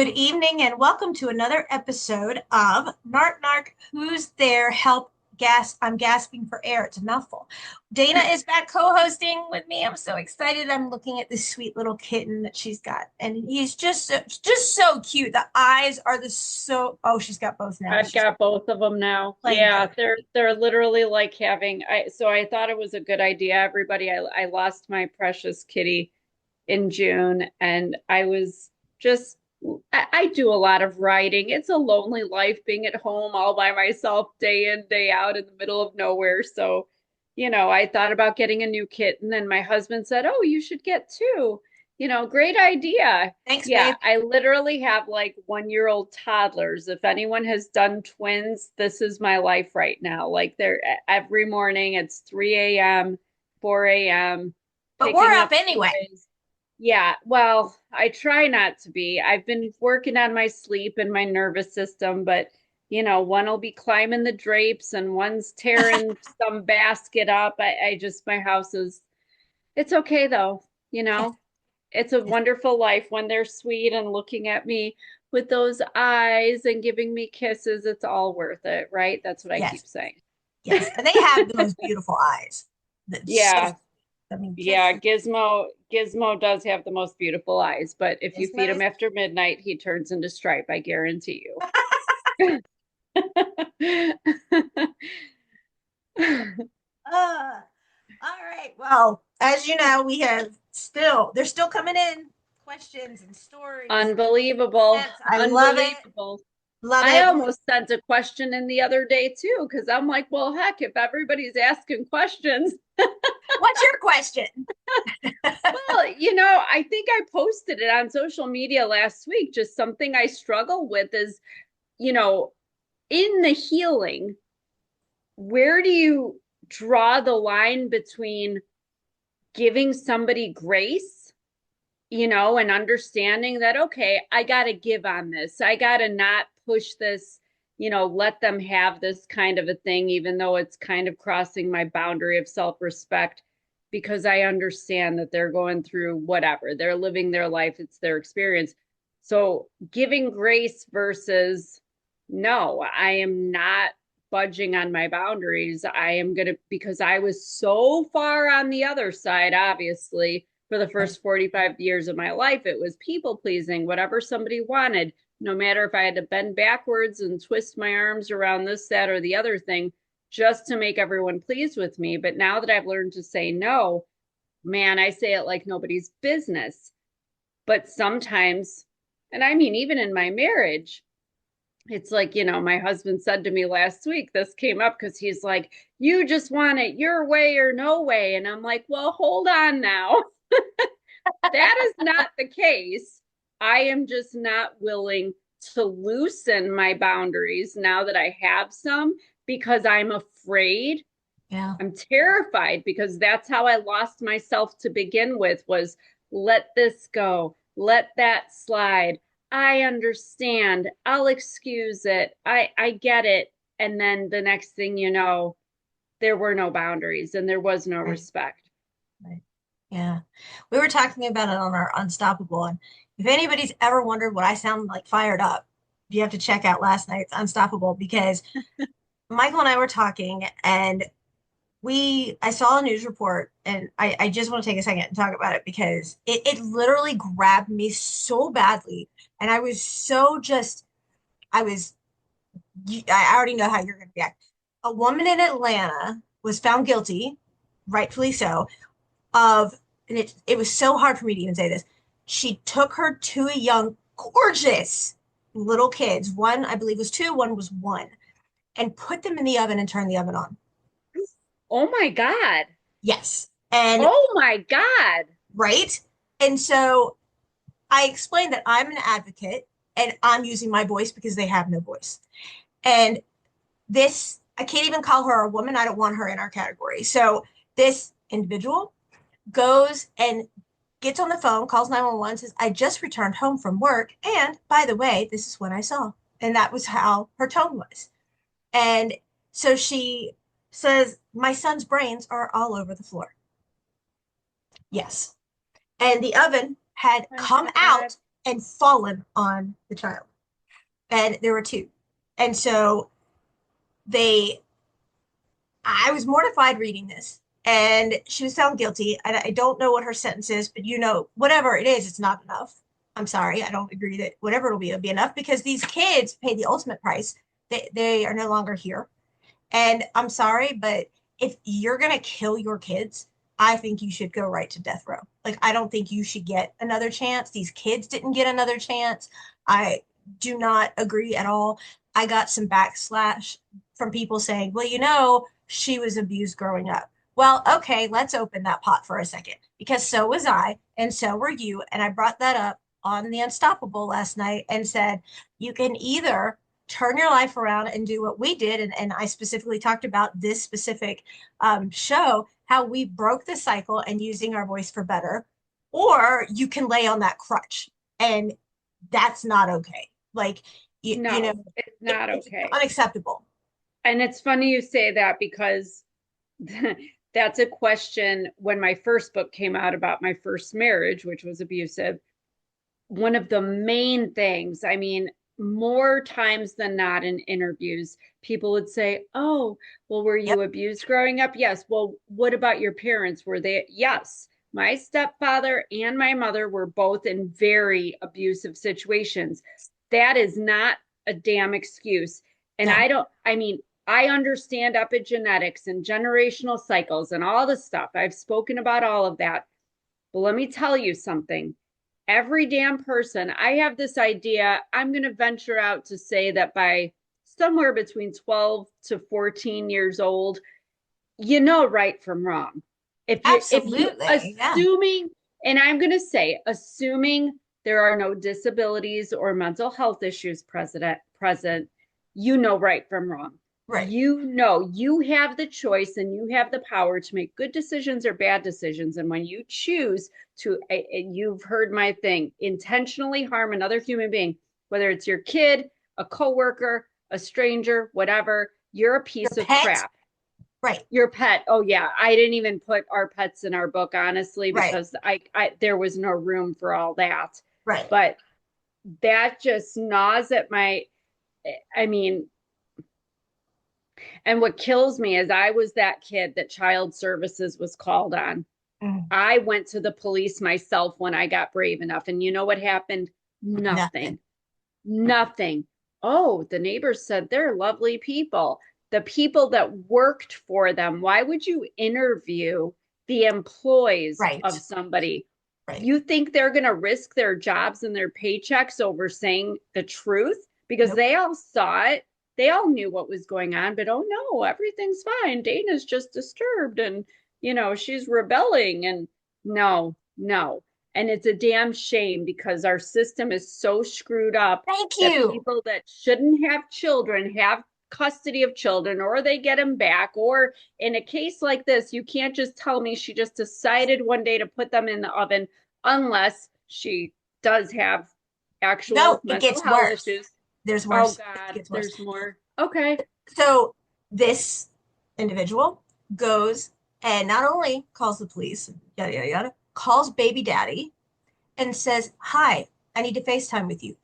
Good evening and welcome to another episode of Narc Narc. Who's there? Help gas. I'm gasping for air. It's a mouthful. Dana is back co-hosting with me. I'm so excited. I'm looking at this sweet little kitten that she's got, and he's just so cute. The eyes are the so. Oh, she's got both now. I've She's got both of them now. playing Yeah, dead. they're literally like having so I thought it was a good idea, everybody. I lost my precious kitty in June and I was just I do a lot of writing. It's a lonely life being at home all by myself day in, day out in the middle of nowhere. So, I thought about getting a new kitten and my husband said, "Oh, you should get two." Great idea. Thanks, Yeah, babe. I literally have like 1-year-old toddlers. If anyone has done twins, this is my life right now. Like they're every morning, it's 3 a.m., 4 a.m., But we're picking up up anyway. toys. Yeah, well, I try not to be. I've been working on my sleep and my nervous system, but one will be climbing the drapes and one's tearing some basket up. I just, my house is, it's okay though, you Yes, know. It's a yes, wonderful life when they're sweet and looking at me with those eyes and giving me kisses. It's all worth it, right? That's what I yes, keep saying. yes. And they have the most beautiful eyes. That's so. Yeah, I mean, yeah, just Gizmo does have the most beautiful eyes, but if you feed him Gizmos. after midnight, he turns into Stripe, I guarantee you. Uh, all right. Well, as you know, we have still, they're still coming in questions and stories and Unbelievable. events. I love it. Unbelievable. Love I it. almost sent a question in the other day too, because I'm like, well, heck, if everybody's asking questions, What's your question? well, I think I posted it on social media last week. Just something I struggle with is, you know, in the healing, where do you draw the line between giving somebody grace, and understanding that, okay, I got to give on this. I got to not push this, let them have this kind of a thing, even though it's kind of crossing my boundary of self respect, because I understand that they're going through whatever, they're living their life, it's their experience. So giving grace versus, no, I am not budging on my boundaries. I am going to, because I was so far on the other side, obviously, for the Right. first 45 years of my life. It was people pleasing, whatever somebody wanted, no matter if I had to bend backwards and twist my arms around this, that, or the other thing, just to make everyone pleased with me. But now that I've learned to say no, man, I say it like nobody's business. But sometimes, and I mean, even in my marriage, it's like, my husband said to me last week, this came up because he's like, you just want it your way or no way. And I'm like, well, hold on now. That is not the case. I am just not willing to loosen my boundaries now that I have some because I'm afraid. Yeah. I'm terrified because that's how I lost myself to begin with, was let this go, let that slide. I understand. I'll excuse it. I get it. And then the next thing you know, there were no boundaries and there was no Right. respect. Right. Yeah. We were talking about it on our Unstoppable. And if anybody's ever wondered what I sound like fired up, you have to check out last night's Unstoppable because Michael and I were talking and I saw a news report and I just want to take a second and talk about it because it literally grabbed me so badly. And I was so just, I was, I already know how you're going to react. A woman in Atlanta was found guilty, rightfully so, of, and it was so hard for me to even say this. She took her two young, gorgeous little kids. One, I believe, was two, one was one, and put them in the oven and turned the oven on. Oh my God. Yes. And Oh my God. right. And so I explained that I'm an advocate and I'm using my voice because they have no voice. And this, I can't even call her a woman. I don't want her in our category. So this individual goes and gets on the phone, calls 911, says, I just returned home from work. And by the way, this is what I saw. And that was how her tone was. And so she says, my son's brains are all over the floor. Yes. And the oven had Oh come my God. out and fallen on the child. And there were two. And so they, I was mortified reading this. And she was found guilty. I don't know what her sentence is, but whatever it is, it's not enough. I'm sorry. I don't agree that whatever it'll be enough because these kids paid the ultimate price. They are no longer here. And I'm sorry, but if you're going to kill your kids, I think you should go right to death row. Like, I don't think you should get another chance. These kids didn't get another chance. I do not agree at all. I got some backslash from people saying, well, she was abused growing up. Well, okay, let's open that pot for a second because so was I, and so were you. And I brought that up on The Unstoppable last night and said, you can either turn your life around and do what we did. And I specifically talked about this specific show, how we broke the cycle and using our voice for better, or you can lay on that crutch. And that's not okay. Like, No, it's not it's okay. unacceptable. And it's funny you say that because that's a question when my first book came out about my first marriage, which was abusive. One of the main things, I mean, more times than not in interviews, people would say, oh, well, were you Yep. abused growing up? Yes. Well, what about your parents? Were they? Yes. My stepfather and my mother were both in very abusive situations. That is not a damn excuse. And No. I mean, I understand epigenetics and generational cycles and all the stuff. I've spoken about all of that. But let me tell you something. Every damn person, I have this idea. I'm going to venture out to say that by somewhere between 12 to 14 years old, you know right from wrong. If you Absolutely. Yeah. assuming, and I'm going to say assuming there are no disabilities or mental health issues present, you know right from wrong. Right. You have the choice and you have the power to make good decisions or bad decisions. And when you choose to, and you've heard my thing, intentionally harm another human being, whether it's your kid, a coworker, a stranger, whatever, you're a Your piece of pet. crap. Right. Your pet. Oh yeah, I didn't even put our pets in our book honestly Right. because I there was no room for all that. Right. But that just gnaws at my, I mean, and what kills me is I was that kid that child services was called on. Mm, I went to the police myself when I got brave enough. And you know what happened? nothing. Nothing. Nothing. Oh, the neighbors said they're lovely people. The people that worked for them, why would you interview the employees of Right. somebody? Right. You think they're going to risk their jobs and their paychecks over saying the truth? Because Nope. they all saw it. They all knew what was going on, but oh no, everything's fine. Dana's just disturbed and, she's rebelling. And no, no. And it's a damn shame because our system is so screwed up Thank that you. people that shouldn't have children have custody of children or they get them back. Or in a case like this, you can't just tell me she just decided one day to put them in the oven unless she does have actual No, it mental gets health worse. issues. There's Oh worse. It God, gets worse. there's more. Okay. So this individual goes and not only calls the police, yada, yada, yada, calls baby daddy and says, hi, I need to FaceTime with you.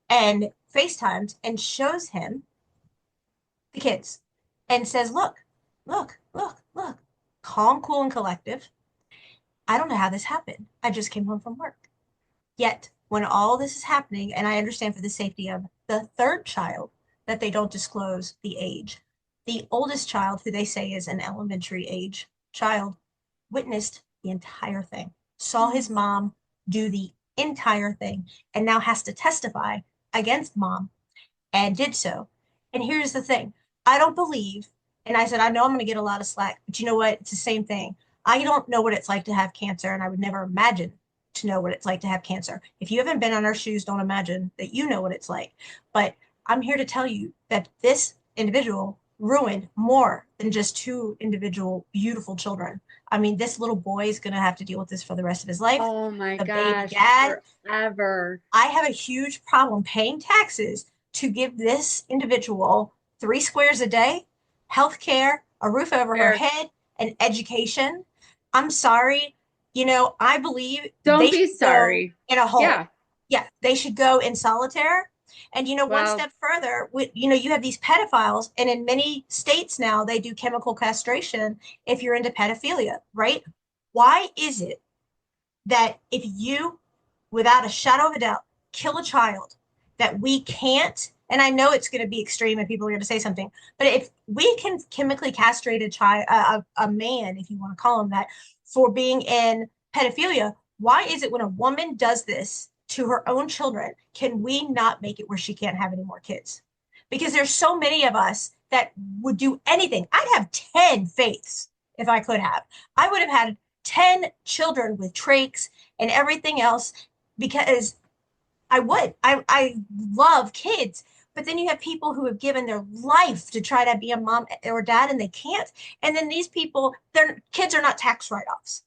And FaceTimes and shows him the kids and says, look, calm, cool, and collective. I don't know how this happened. I just came home from work. Yet, when all this is happening, and I understand for the safety of the third child that they don't disclose the age, the oldest child, who they say is an elementary age child, witnessed the entire thing, saw his mom do the entire thing, and now has to testify against mom and did so. And here's the thing, I don't believe, and I said, I know I'm going to get a lot of slack, but you know what? It's the same thing. I don't know what it's like to have cancer, and I would never imagine to know what it's like to have cancer. If you haven't been on our shoes, don't imagine that you know what it's like. But I'm here to tell you that this individual ruined more than just two individual beautiful children. I mean, this little boy is going to have to deal with this for the rest of his life. Oh my The baby gosh, dad, forever. I have a huge problem paying taxes to give this individual three squares a day, health care, a roof over her Fair. head, and education. I'm sorry. I believe Don't they be should go sorry. in a Yeah. hole. Yeah, they should go in solitaire. And one Well, step further, you have these pedophiles, and in many states now they do chemical castration if you're into pedophilia, right? Why is it that if you, without a shadow of a doubt, kill a child, that we can't, and I know it's going to be extreme and people are going to say something, but if we can chemically castrate a child, a man, if you want to call him that, for being in pedophilia, why is it when a woman does this to her own children, can we not make it where she can't have any more kids? Because there's so many of us that would do anything. I'd have 10 faiths if I could have. I would have had 10 children with trachs and everything else because I would. I love kids. But then you have people who have given their life to try to be a mom or dad and they can't. And then these people, their kids are not tax write-offs.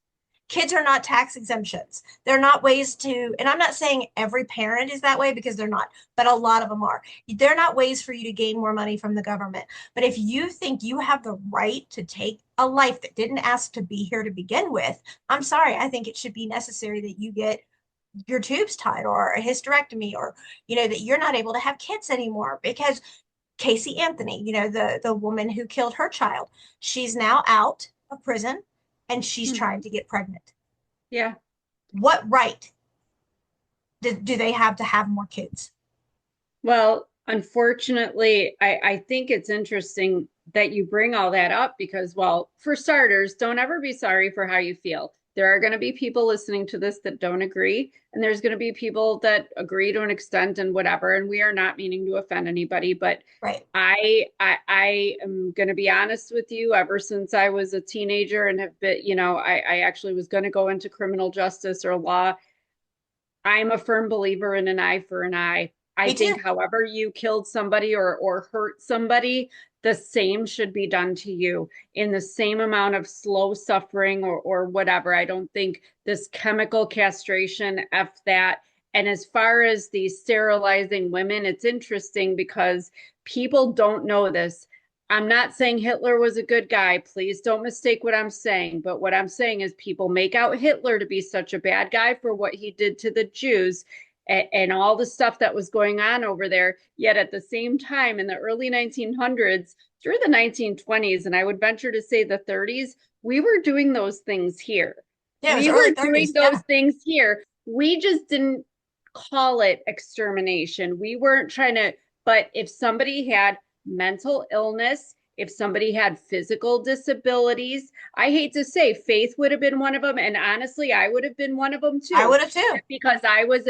Kids are not tax exemptions. They're not ways to, and I'm not saying every parent is that way because they're not, but a lot of them are. They're not ways for you to gain more money from the government. But if you think you have the right to take a life that didn't ask to be here to begin with, I'm sorry. I think it should be necessary that you get your tubes tied or a hysterectomy or that you're not able to have kids anymore because Casey Anthony, the woman who killed her child, she's now out of prison and she's trying mhm. to get pregnant. Yeah. What right do they have to have more kids? Well, unfortunately, I think it's interesting that you bring all that up because, well, for starters, don't ever be sorry for how you feel. There are going to be people listening to this that don't agree, and there's going to be people that agree to an extent and whatever. And we are not meaning to offend anybody, but Right. I am going to be honest with you. Ever since I was a teenager and have been, I actually was going to go into criminal justice or law. I'm a firm believer in an eye for an eye. I Me too. think however you killed somebody or hurt somebody, the same should be done to you in the same amount of slow suffering or whatever. I don't think this chemical castration, F that. And as far as the sterilizing women, it's interesting because people don't know this. I'm not saying Hitler was a good guy. Please don't mistake what I'm saying. But what I'm saying is people make out Hitler to be such a bad guy for what he did to the Jews and all the stuff that was going on over there. Yet at the same time, in the early 1900s, through the 1920s, and I would venture to say the 30s, we were doing those things here. Yeah, it was We early were doing 30s. those Yeah. things here. We just didn't call it extermination. We weren't trying to, but if somebody had mental illness, if somebody had physical disabilities, I hate to say Faith would have been one of them. And honestly, I would have been one of them I too, would have too. because I was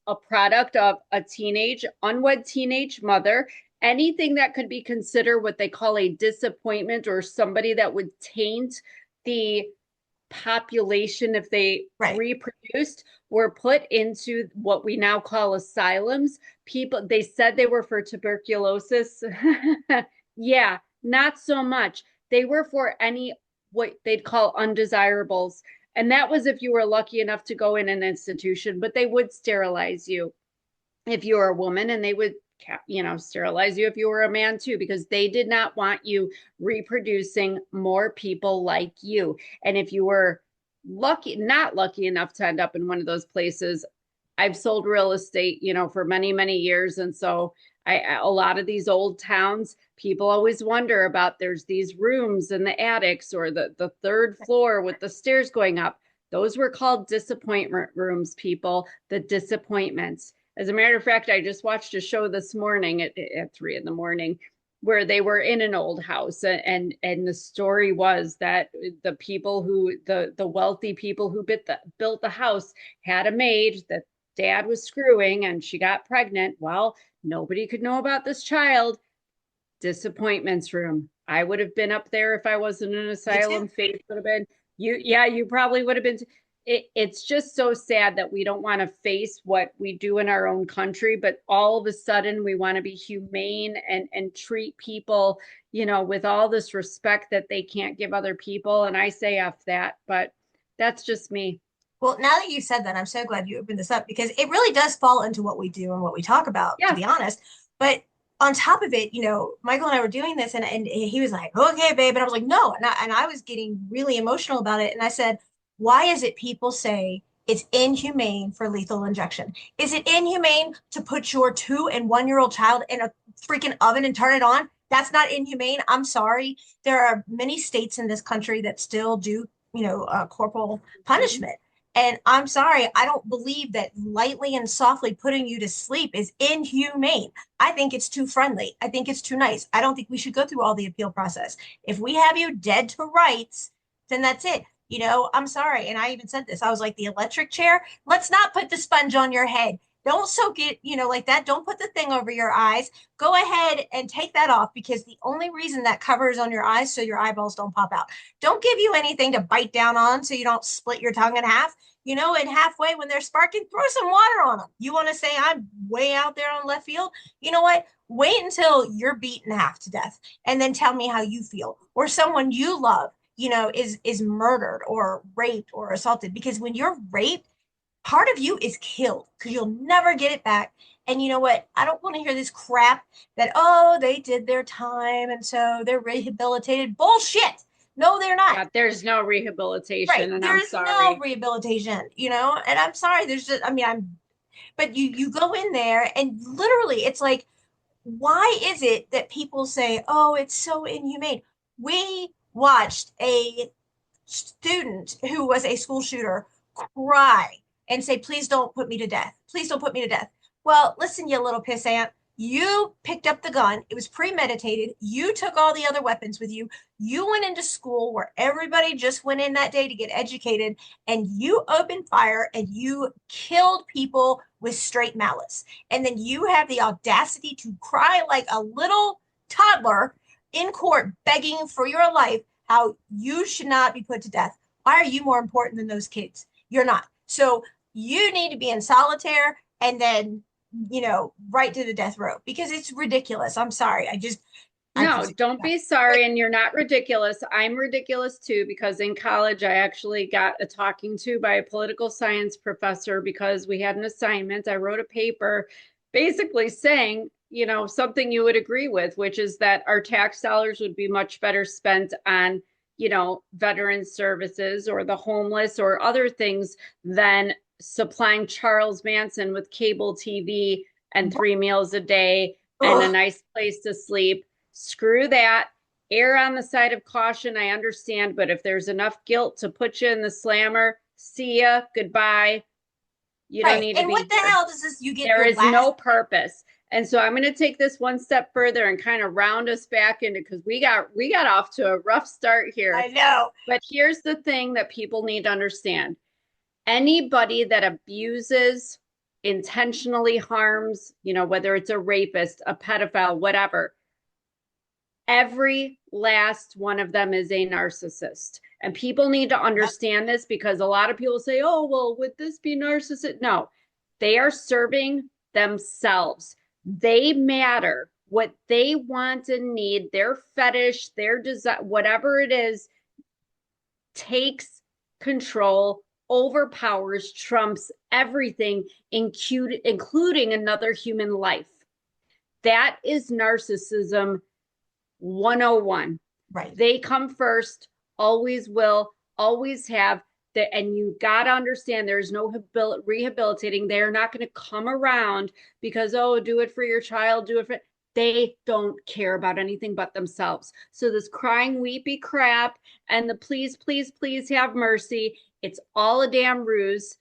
a product of a unwed teenage mother. Anything that could be considered what they call a disappointment or somebody that would taint the population if they Right. reproduced were put into what we now call asylums. People, they said they were for tuberculosis. Yeah, not so much. They were for any what they'd call undesirables. And that was if you were lucky enough to go in an institution, but they would sterilize you if you were a woman, and they would sterilize you if you were a man too, because they did not want you reproducing more people like you. And if you were not lucky enough to end up in one of those places, I've sold real estate, for many, many years. And so a lot of these old towns, people always wonder about, there's these rooms in the attics or the third floor with the stairs going up. Those were called disappointment rooms, people, the disappointments. As a matter of fact, I just watched a show this morning at 3 in the morning where they were in an old house, and the story was that the wealthy people who built the house had a maid that dad was screwing and she got pregnant. Well, nobody could know about this child. Disappointments room. I would have been up there if I wasn't in an Me too. asylum. Faith would have been. Yeah, you probably would have been. It's just so sad that we don't want to face what we do in our own country, but all of a sudden we want to be humane and treat people, with all this respect that they can't give other people. And I say F that, but that's just me. Well, now that you said that, I'm so glad you opened this up because it really does fall into what we do and what we talk about, to Yeah. be honest. But on top of it, Michael and I were doing this and he was like, okay, babe. And I was like, no. And I was getting really emotional about it. And I said, why is it people say It's inhumane for lethal injection. Is it inhumane to put your 2 and 1 year old child in a freaking oven and turn it on? That's not inhumane. I'm sorry. There are many states in this country that still do, corporal Mhm. punishment. And I'm sorry, I don't believe that lightly and softly putting you to sleep is inhumane. I think it's too friendly. I think it's too nice. I don't think we should go through all the appeal process. If we have you dead to rights, then that's it. I'm sorry. And I even said this. I was like, the electric chair, let's not put the sponge on your head. Don't soak it, like that. Don't put the thing over your eyes. Go ahead and take that off because the only reason that covers on your eyes so your eyeballs don't pop out. Don't give you anything to bite down on so you don't split your tongue in half. And halfway when they're sparking, throw some water on them. You want to say I'm way out there on left field? You know what? Wait until you're beaten half to death and then tell me how you feel or someone you love is murdered or raped or assaulted, because when you're raped, part of you is killed because you'll never get it back. And you know what? I don't want to hear this crap that, oh, they did their time and so they're rehabilitated. Bullshit. No, they're not. Yeah, there's no Right. rehabilitation, and I'm There's no sorry. rehabilitation, and I'm sorry. There's just, I mean, but you go in there and literally it's like, why is it that people say, oh, it's so inhumane? We watched a student who was a school shooter cry and say, please don't put me to death. Please don't put me to death. Well, listen, you little pissant. You picked up the gun. It was premeditated. You took all the other weapons with you. You went into school where everybody just went in that day to get educated, and you opened fire and you killed people with straight malice. And then you have the audacity to cry like a little toddler in court begging for your life how you should not be put to death. Why are you more important than those kids? You're not. So you need to be in solitaire and then, right to the death row because it's ridiculous. I'm sorry. I No, just, don't be but sorry. And you're not ridiculous. I'm ridiculous too, because in college, I actually got a talking to by a political science professor because we had an assignment. I wrote a paper basically saying, something you would agree with, which is that our tax dollars would be much better spent on, veteran services or the homeless or other things than supplying Charles Manson with cable TV and 3 meals a day and a ugh, nice place to sleep. Screw that. Err on the side of caution. I understand, but if there's enough guilt to put you in the slammer, see ya, goodbye. You don't right. need to And what be the here. hell does this? You get There your is last. no purpose. And so I'm going to take this one step further and kind of round us back into, because we got off to a rough start I here. know. But here's the thing that people need to understand. Anybody that abuses, intentionally harms, whether it's a rapist, a pedophile, whatever, every last one of them is a narcissist. And people need to Yep. understand this, because a lot of people say, oh, well, would this be narcissist? No, they are serving themselves. They matter. What they want and need, their fetish, their desire, whatever it is, takes control, overpowers, trumps everything, including another human life. That is narcissism 101. Right. They come first, always will, always have. And you got to understand there's no rehabilitating. They're not going to come around because, oh, do it for your child, do it for. They don't care about anything but themselves. So, this crying, weepy crap and the please, please, please have mercy, it's all a damn ruse,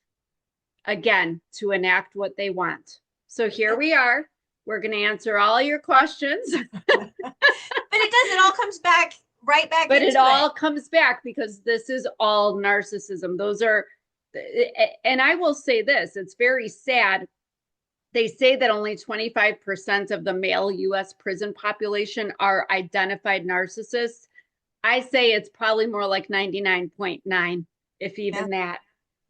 again, to enact what they want. So, here we are. We're going to answer all your questions. But it does. It all comes back right back But it into it. all comes back because this is all narcissism. Those are, and I will say this, it's very sad. They say that only 25% of the male US prison population are identified narcissists. I say it's probably more like 99.9, if Yeah. even that.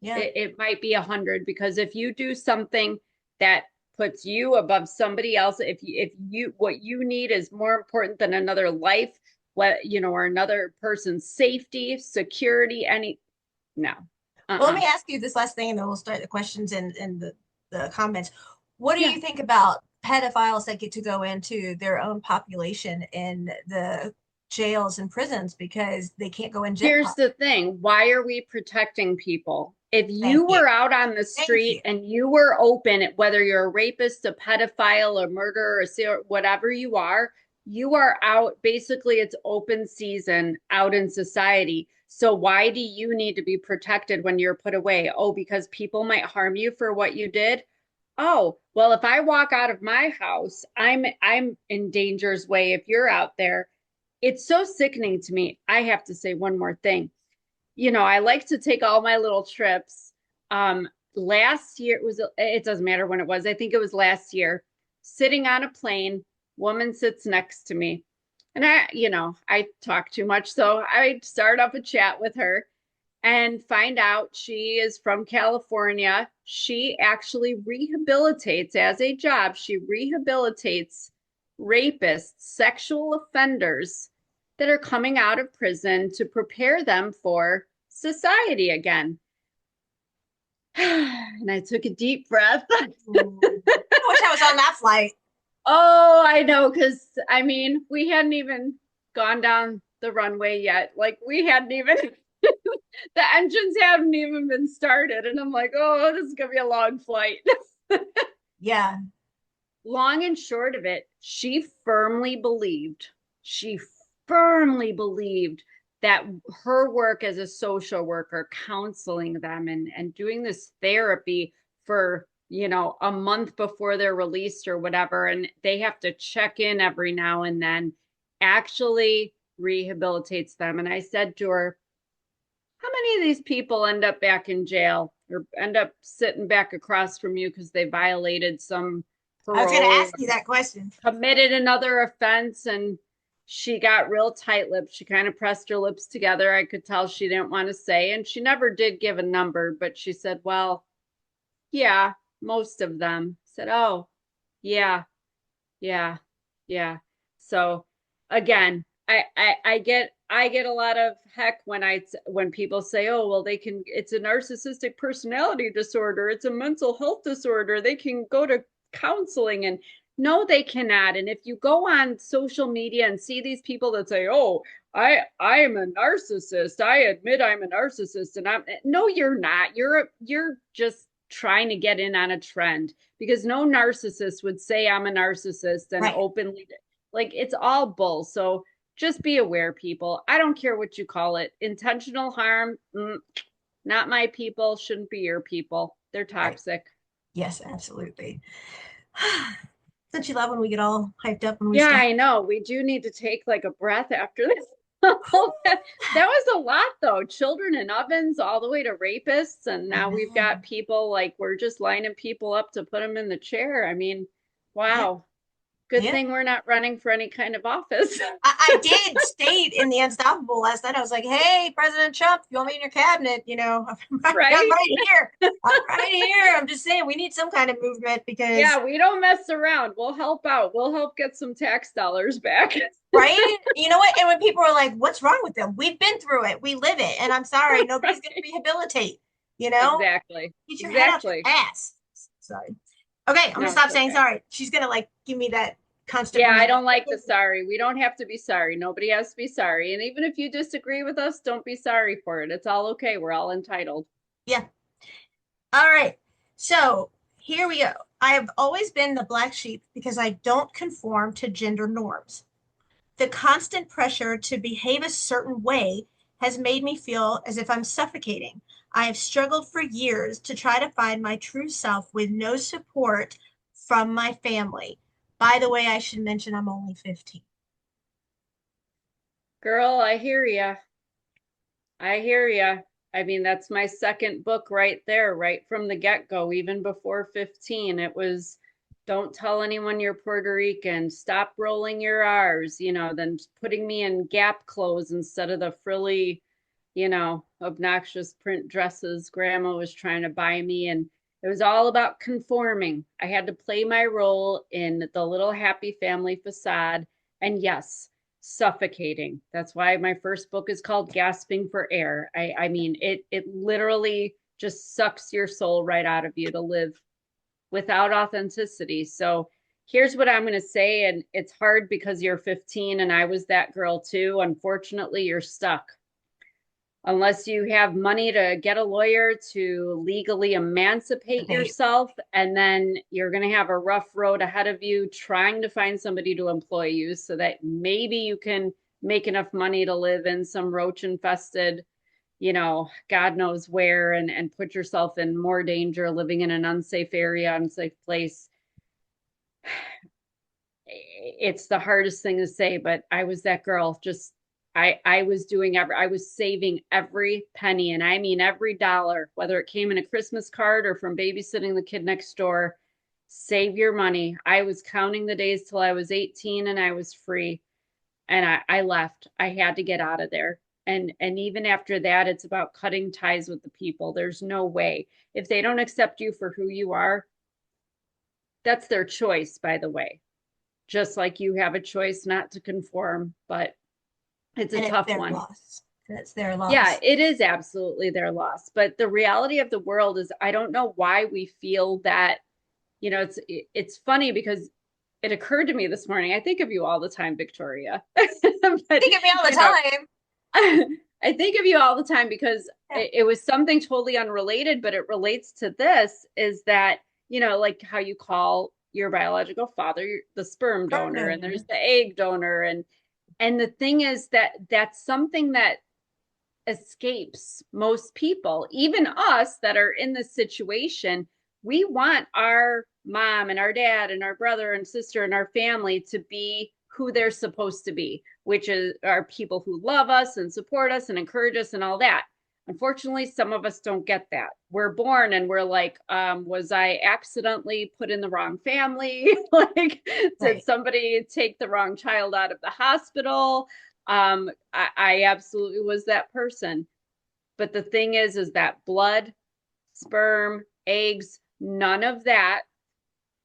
Yeah. It might be 100, because if you do something that puts you above somebody else, if you what you need is more important than another life, or another person's safety, security, no. Well, let Uh-uh. me ask you this last thing, and then we'll start the questions and the comments. What do Yeah. you think about pedophiles that get to go into their own population in the jails and prisons because they can't go in gen Here's pop? the thing. Why are we protecting people? If Thank you you. were out on the Thank you. street and you were open, whether you're a rapist, a pedophile, a murderer, a serial, whatever you are out. Basically, it's open season out in society. So why do you need to be protected when you're put away? Oh, because people might harm you for what you did. Oh, well, if I walk out of my house, I'm in danger's way if you're out there. It's so sickening to me. I have to say one more thing. I like to take all my little trips. Last year it doesn't matter when it was. I think it was last year. Sitting on a plane, woman sits next to me. And I talk too much, so I start up a chat with her and find out she is from California. She actually rehabilitates as a job. She rehabilitates rapists, sexual offenders that are coming out of prison to prepare them for society again. And I took a deep breath. Ooh. I wish I was on that flight. Oh, I know, because I mean, we hadn't even gone down the runway yet. Like, we hadn't even, the engines hadn't even been started. And I'm like, oh, this is going to be a long flight. Yeah. Long and short of it, she firmly believed that her work as a social worker, counseling them and doing this therapy for, a month before they're released or whatever, and they have to check in every now and then, actually rehabilitates them. And I said to her, how many of these people end up back in jail or end up sitting back across from you because they violated some I was going to parole, ask you that question. committed another offense? And she got real tight-lipped. She kind of pressed her lips together. I could tell she didn't want to say, and she never did give a number, but she said, well, yeah, most of them. I said, oh, yeah, yeah, yeah. So again, I get a lot of heck when people say, oh, well, it's a narcissistic personality disorder, it's a mental health disorder, they can go to counseling. And no, they cannot. And if you go on social media and see these people that say, oh, I am a narcissist, I admit I'm a narcissist, and I'm no, you're not. You're just trying to get in on a trend, because no narcissist would say I'm a narcissist and Right. openly, like, it's all bull. So just be aware, people. I don't care what you call it. Intentional harm, not my people, shouldn't be your people. They're Right. toxic. Yes, absolutely. Don't you love when we get all hyped up when we Yeah, start? I know. We do need to take like a breath after this. That was a lot, though. Children in ovens, all the way to rapists. And I now we've know. got people like we're just lining people up to put them in the chair. I mean, Yeah. wow. Good Yeah. thing we're not running for any kind of office. I did state in the Unstoppable last night. I was like, "Hey, President Trump, you want me in your cabinet? I'm Right? right here. I'm right here. I'm just saying, we need some kind of movement because, Yeah, we don't mess around. We'll help out. We'll help get some tax dollars back. right? You know what? And when people are like, "What's wrong with them?" We've been through it. We live it. And I'm sorry, nobody's going to Right? rehabilitate. You know, Exactly. get your head out your Exactly. ass. Sorry. Okay, I'm gonna No, it's stop saying okay. sorry. She's gonna like give me that constant Yeah, I reminder. don't like the sorry. We don't have to be sorry. Nobody has to be sorry. And even if you disagree with us, don't be sorry for it. It's all okay. We're all entitled. Yeah. All right. So here we go. I have always been the black sheep because I don't conform to gender norms. The constant pressure to behave a certain way has made me feel as if I'm suffocating. I have struggled for years to try to find my true self with no support from my family. By the way, I should mention I'm only 15. Girl, I hear ya. I hear ya. I mean, that's my second book right there, right from the get-go, even before 15. It was don't tell anyone you're Puerto Rican, stop rolling your R's, then putting me in Gap clothes instead of the frilly, obnoxious print dresses grandma was trying to buy me. And it was all about conforming. I had to play my role in the little happy family facade. And yes, suffocating. That's why my first book is called Gasping for Air. I mean, it literally just sucks your soul right out of you to live without authenticity. So here's what I'm going to say, and it's hard because you're 15 and I was that girl too. Unfortunately, you're stuck. unless you have money to get a lawyer to legally emancipate Debate. yourself, and then you're going to have a rough road ahead of you trying to find somebody to employ you so that maybe you can make enough money to live in some roach infested, God knows where, and put yourself in more danger living in an unsafe area, unsafe place. It's the hardest thing to say, but I was that girl. Just I was doing I was saving every penny, and I mean every dollar, whether it came in a Christmas card or from babysitting the kid next door. Save your money. I was counting the days till I was 18 and I was free. And I left. I had to get out of there. And even after that, it's about cutting ties with the people. There's no way. If they don't accept you for who you are, that's their choice, by the way. Just like you have a choice not to conform, but it's a And it's tough their one. loss. And it's their Yeah, loss. it is absolutely their loss. But the reality of the world is I don't know why we feel that, it's funny because it occurred to me this morning. I think of you all the time, Victoria. But Think of me all the you know, time. I think of you all the time because Yeah. it was something totally unrelated, but it relates to this is that, like how you call your biological father the sperm Sperm donor and there's donor. the egg donor. And the thing is that that's something that escapes most people, even us that are in this situation. We want our mom and our dad and our brother and sister and our family to be who they're supposed to be, which is are people who love us and support us and encourage us and all that. Unfortunately, some of us don't get that. We're born and we're like, was I accidentally put in the wrong family? Like, did Right. somebody take the wrong child out of the hospital? I absolutely was that person. But the thing is that blood, sperm, eggs, none of that,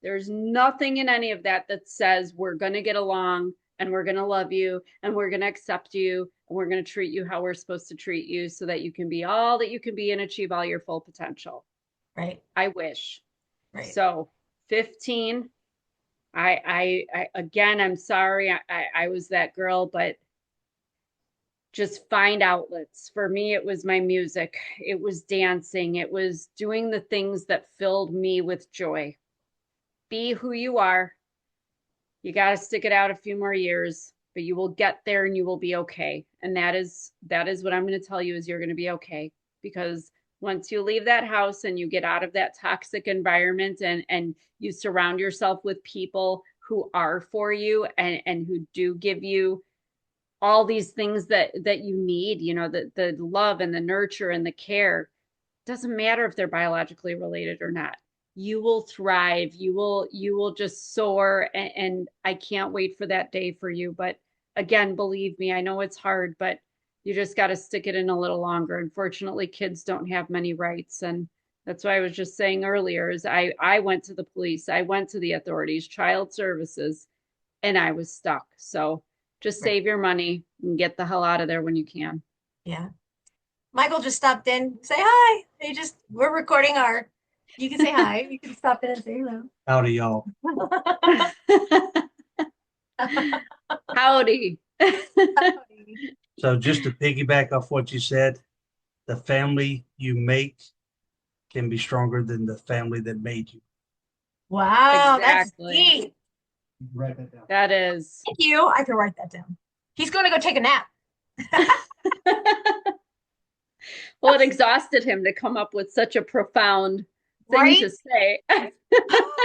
there's nothing in any of that that says we're going to get along and we're going to love you and we're going to accept you and we're going to treat you how we're supposed to treat you so that you can be all that you can be and achieve all your full potential. Right. I wish. Right. So 15, I again, I'm sorry. I was that girl, but just find outlets. For me, it was my music, it was dancing, it was doing the things that filled me with joy. Be who you are. You got to stick it out a few more years, but you will get there and you will be okay. And that is what I'm going to tell you is you're going to be okay because once you leave that house and you get out of that toxic environment and you surround yourself with people who are for you and who do give you all these things that you need, the love and the nurture and the care. Doesn't matter if they're biologically related or not. You will thrive. You will just soar, and I can't wait for that day for you. But again, believe me, I know it's hard, but you just got to stick it in a little longer. Unfortunately, kids don't have many rights, and that's why I was just saying earlier is I went to the police, I went to the authorities, child services, and I was stuck. So just Right. save your money and get the hell out of there when you can. Yeah. Michael just stopped in. Say hi. We're recording our, you can say hi. You can stop in and say hello. Howdy, y'all. Howdy. So, just to piggyback off what you said, the family you make can be stronger than the family that made you. Wow, that's Exactly. deep. Write that down. That is. Thank you. I can write that down. He's going to go take a nap. Well, it exhausted him to come up with such a profound thing Right? to say.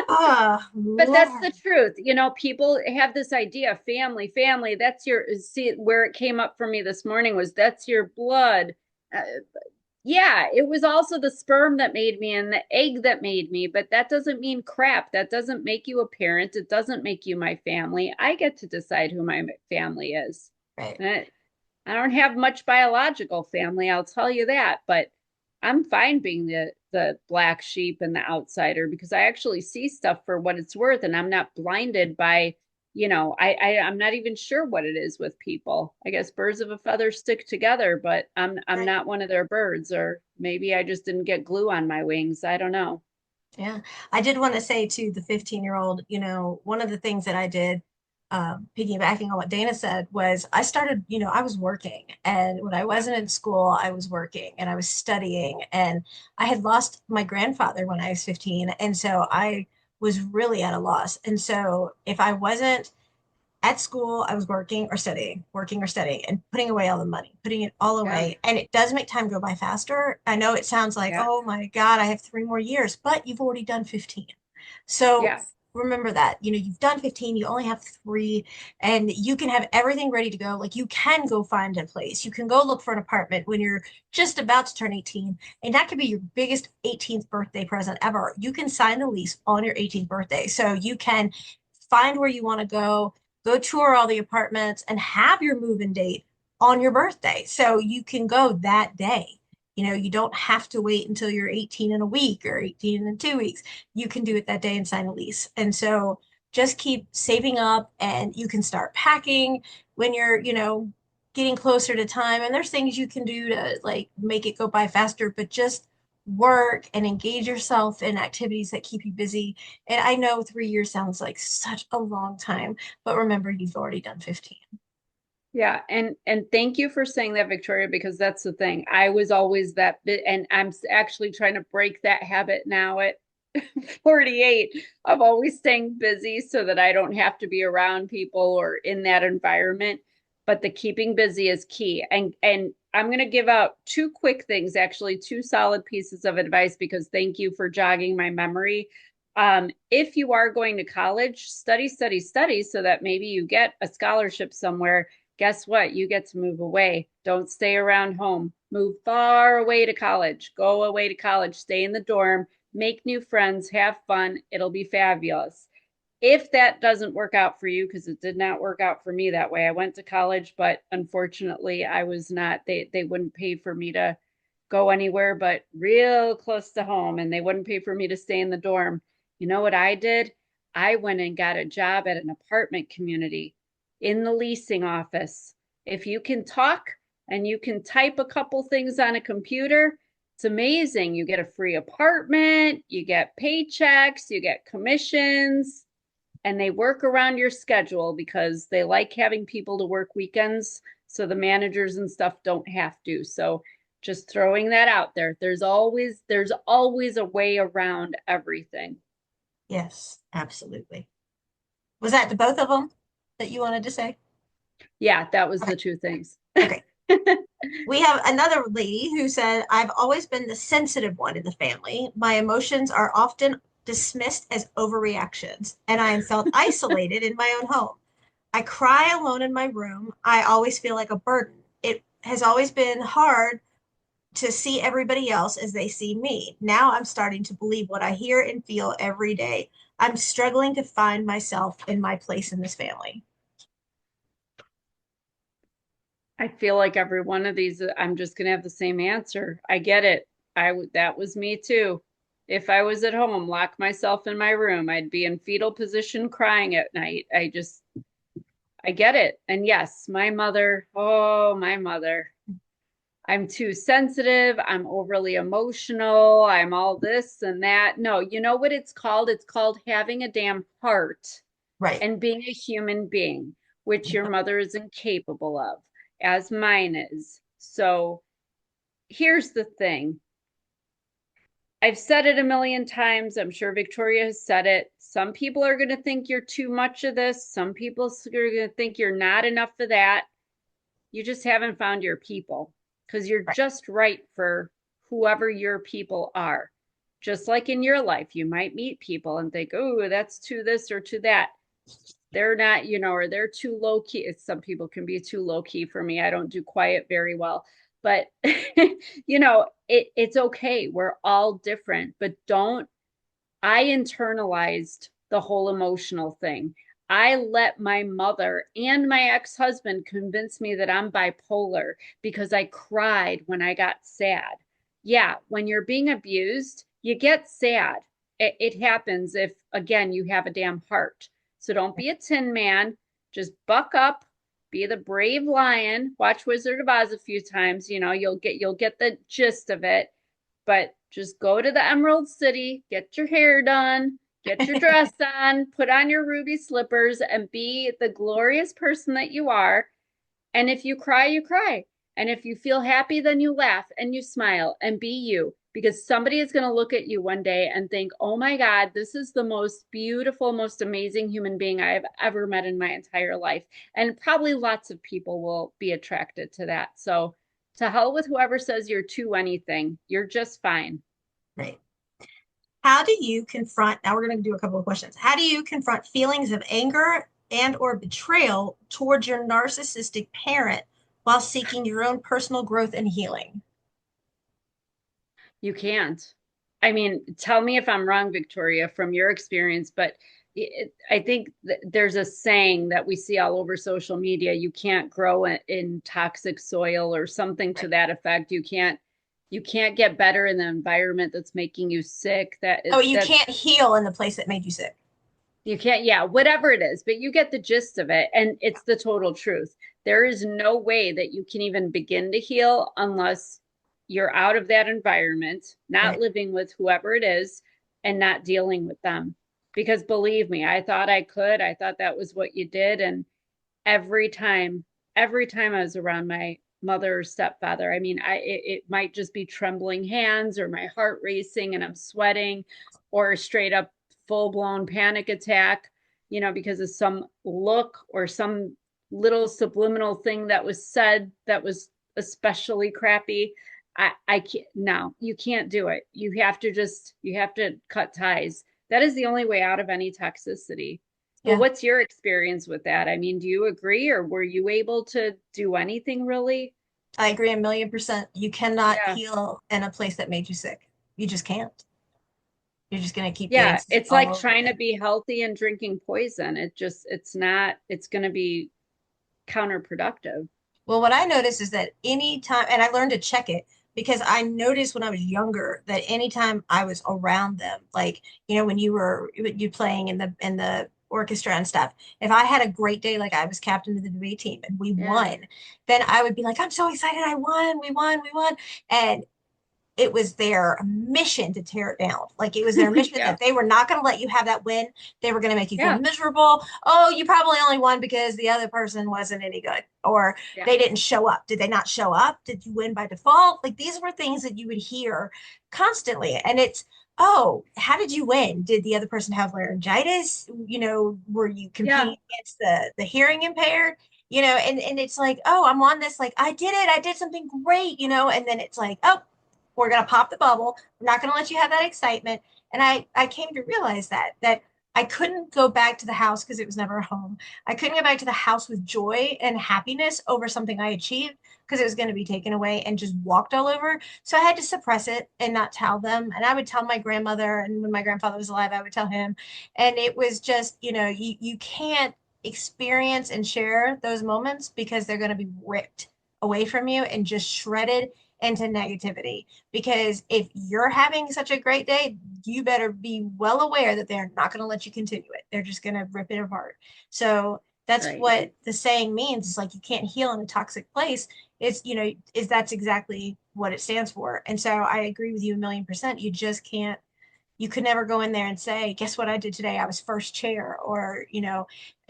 Oh, But that's the Lord. truth. People have this idea, family, family, that's your, see, where it came up for me this morning was that's your blood. Uh, yeah, it was also the sperm that made me and the egg that made me, but that doesn't mean crap. That doesn't make you a parent. It doesn't make you my family. I get to decide who my family is. Right. I don't have much biological family, I'll tell you that, but I'm fine being the black sheep and the outsider because I actually see stuff for what it's worth and I'm not blinded by, I'm not even sure what it is with people. I guess birds of a feather stick together, but I'm Right. not one of their birds, or maybe I just didn't get glue on my wings. I don't know. Yeah. I did want to say to the 15-year-old, one of the things that I did, piggybacking on what Dana said, was I started, I was working. And when I wasn't in school, I was working and I was studying. And I had lost my grandfather when I was 15. And so I was really at a loss. And so if I wasn't at school, I was working or studying, and putting away all the money, putting it all Yeah. away. And it does make time go by faster. I know it sounds like, Yeah. oh my God, I have 3 more years, but you've already done 15. So Yes. remember that, you've done 15, you only have three, and you can have everything ready to go. Like, you can go find a place. You can go look for an apartment when you're just about to turn 18. And that could be your biggest 18th birthday present ever. You can sign the lease on your 18th birthday. So you can find where you want to go tour all the apartments, and have your move-in date on your birthday. So you can go that day. You don't have to wait until you're 18 in a week or 18 in 2 weeks. You can do it that day and sign a lease. And so just keep saving up, and you can start packing when you're, getting closer to time. And there's things you can do to like make it go by faster, but just work and engage yourself in activities that keep you busy. And I know 3 years sounds like such a long time, but remember, you've already done 15. Yeah, and thank you for saying that, Victoria, because that's the thing. I was always that bit, and actually trying to break that habit now at 48 of always staying busy so that I don't have to be around people or in that environment. But the keeping busy is key. And I'm going to give out two quick things, actually, two solid pieces of advice, because thank you for jogging my memory. If you are going to college, study, study, study so that maybe you get a scholarship somewhere. Guess what? You get to move away. Don't stay around home. Move far away to college. Go away to college. Stay in the dorm. Make new friends. Have fun. It'll be fabulous. If that doesn't work out for you, because it did not work out for me that way, I went to college, but unfortunately, I was not. They wouldn't pay for me to go anywhere but real close to home, and they wouldn't pay for me to stay in the dorm. You know what I did? I went and got a job at an apartment community in the leasing office. If you can talk and you can type a couple things on a computer, it's amazing. You get a free apartment, you get paychecks, you get commissions, and they work around your schedule because they like having people to work weekends so the managers and stuff don't have to. So just throwing that out there. There's always a way around everything. Yes, absolutely. Was that the both of them that you wanted to say? Yeah, that was Okay. the two things. Okay. We have another lady who said, I've always been the sensitive one in the family. My emotions are often dismissed as overreactions, and I am felt isolated in my own home. I cry alone in my room. I always feel like a burden. It has always been hard to see everybody else as they see me. Now I'm starting to believe what I hear and feel every day. I'm struggling to find myself in my place in this family. I feel like every one of these, I'm just gonna have the same answer. I get it. That was me too. If I was at home, lock myself in my room, I'd be in fetal position crying at night. I get it. And yes, my mother, oh, my mother. I'm too sensitive. I'm overly emotional. I'm all this and that. No, you know what it's called? It's called having a damn heart Right. and being a human being, which your mother is incapable of, as mine is. So here's the thing. I've said it a million times. I'm sure Victoria has said it. Some people are going to think you're too much of this. Some people are going to think you're not enough of that. You just haven't found your people because you're Right. just right for whoever your people are. Just like in your life, you might meet people and think, oh, that's too this or to that. They're not, or they're too low key. Some people can be too low key for me. I don't do quiet very well. But, it's okay. We're all different, but I internalized the whole emotional thing. I let my mother and my ex husband convince me that I'm bipolar because I cried when I got sad. Yeah, when you're being abused, you get sad. It happens if, again, you have a damn heart. So don't be a tin man. Just buck up, be the brave lion. Watch Wizard of Oz a few times. You'll get the gist of it, but just go to the Emerald City, get your hair done, Get your dress on, put on your ruby slippers, and be the glorious person that you are. And if you cry, you cry. And if you feel happy, then you laugh and you smile and be you, because somebody is going to look at you one day and think, oh my God, this is the most beautiful, most amazing human being I have ever met in my entire life. And probably lots of people will be attracted to that. So to hell with whoever says you're too anything. You're just fine. Right. How do you confront, now we're going to do a couple of questions. How do you confront feelings of anger and or betrayal towards your narcissistic parent while seeking your own personal growth and healing? You can't. I mean, tell me if I'm wrong, Victoria, from your experience, but I think there's a saying that we see all over social media, you can't grow in toxic soil or something to Right. that effect. You can't get better in the environment that's making you sick. Oh, you That's can't heal in the place that made you sick. you can't, yeah, whatever it is, but you get the gist of it. And it's the total truth. There is no way that you can even begin to heal unless you're out of that environment, not Right. living with whoever it is, and not dealing with them. Because believe me, I thought I could. I thought that was what you did. And every time, every time I was around my mother or stepfather, I mean, it might just be trembling hands or my heart racing and I'm sweating or straight up full blown panic attack, because of some look or some little subliminal thing that was said that was especially crappy. I can't, no, you can't do it. You have to cut ties. That is the only way out of any toxicity. But Yeah. what's your experience with that? I mean, do you agree, or were you able to do anything really? I agree 1,000,000%. You cannot Yeah. heal in a place that made you sick. You just can't. You're just going to keep getting Yeah. sick It's all like over trying to again. be healthy and drinking poison. It's not, it's going to be counterproductive. Well, what I noticed is that anytime, and I learned to check it because I noticed when I was younger that anytime I was around them, like, when you playing in the orchestra and stuff, if I had a great day, like I was captain of the debate team and we Yeah. won, then I would be like, I'm so excited, I won, we won, we won. And it was their mission to tear it down. Like it was their mission Yeah. that they were not going to let you have that win. They were going to make you feel Yeah. miserable. Oh, you probably only won because the other person wasn't any good or Yeah. they didn't show up. Did they not show up? Did you win by default? Like these were things that you would hear constantly. And it's, oh, how did you win? Did the other person have laryngitis? Were you Yeah. competing against the hearing impaired? And it's like, oh, I'm on this, like, I did it. I did something great, and then it's like, oh, we're going to pop the bubble. We're not going to let you have that excitement. And I came to realize that I couldn't go back to the house because it was never home. I couldn't go back to the house with joy and happiness over something I achieved because it was going to be taken away and just walked all over. So I had to suppress it and not tell them. And I would tell my grandmother, and when my grandfather was alive, I would tell him. And it was just, you can't experience and share those moments because they're going to be ripped away from you and just shredded into negativity. Because if you're having such a great day, you better be well aware that they're not going to let you continue it. They're just going to rip it apart. So that's Right. what the saying means. It's like you can't heal in a toxic place. Is that's exactly what it stands for. And so I agree with you 1,000,000%. You just can't. You could never go in there and say, guess what I did today? I was first chair, or,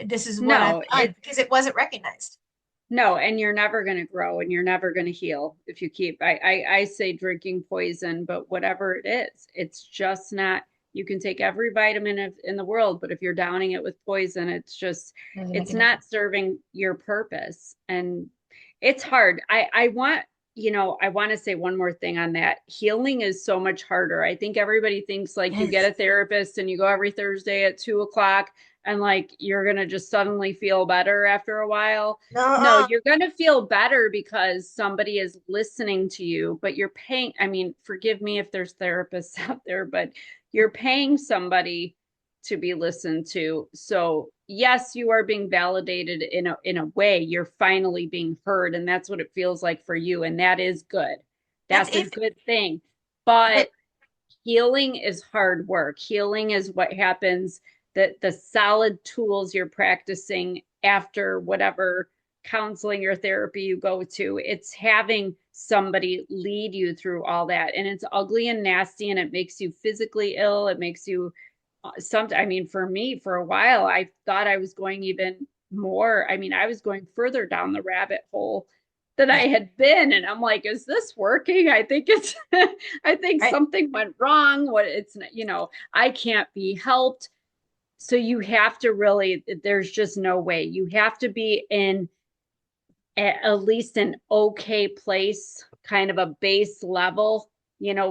this is what I've No, done because it wasn't recognized. no, and you're never going to grow and you're never going to heal if you keep. I say drinking poison, but whatever it is, it's just not. You can take every vitamin in the world, but if you're downing it with poison, Doesn't make it's a not difference. serving your purpose. And it's hard. I want to say one more thing on that. Healing is so much harder. I think everybody thinks like you get Yes. a therapist and you go every Thursday at 2 o'clock and like you're gonna just suddenly feel better after a while. No, No. you're gonna feel better because somebody is listening to you, but you're paying, I mean, forgive me if there's therapists out there, but you're paying somebody to be listened to. So yes, you are being validated in a way. You're finally being heard, and that's what it feels like for you, and that is good. That's That's a if, good thing. but But healing is hard work. Healing is what happens, that the solid tools you're practicing after whatever counseling or therapy you go to. It's having somebody lead you through all that. And it's ugly and nasty and it makes you physically ill. It makes you I mean, for me, for a while, I thought I was going even more. I mean, I was going further down the rabbit hole than Yeah. I had been. And I'm like, is this working? I think it's, I think Right. something went wrong. What it's, I can't be helped. So you have to really, there's just no way. You have to be in at least an okay place, kind of a base level.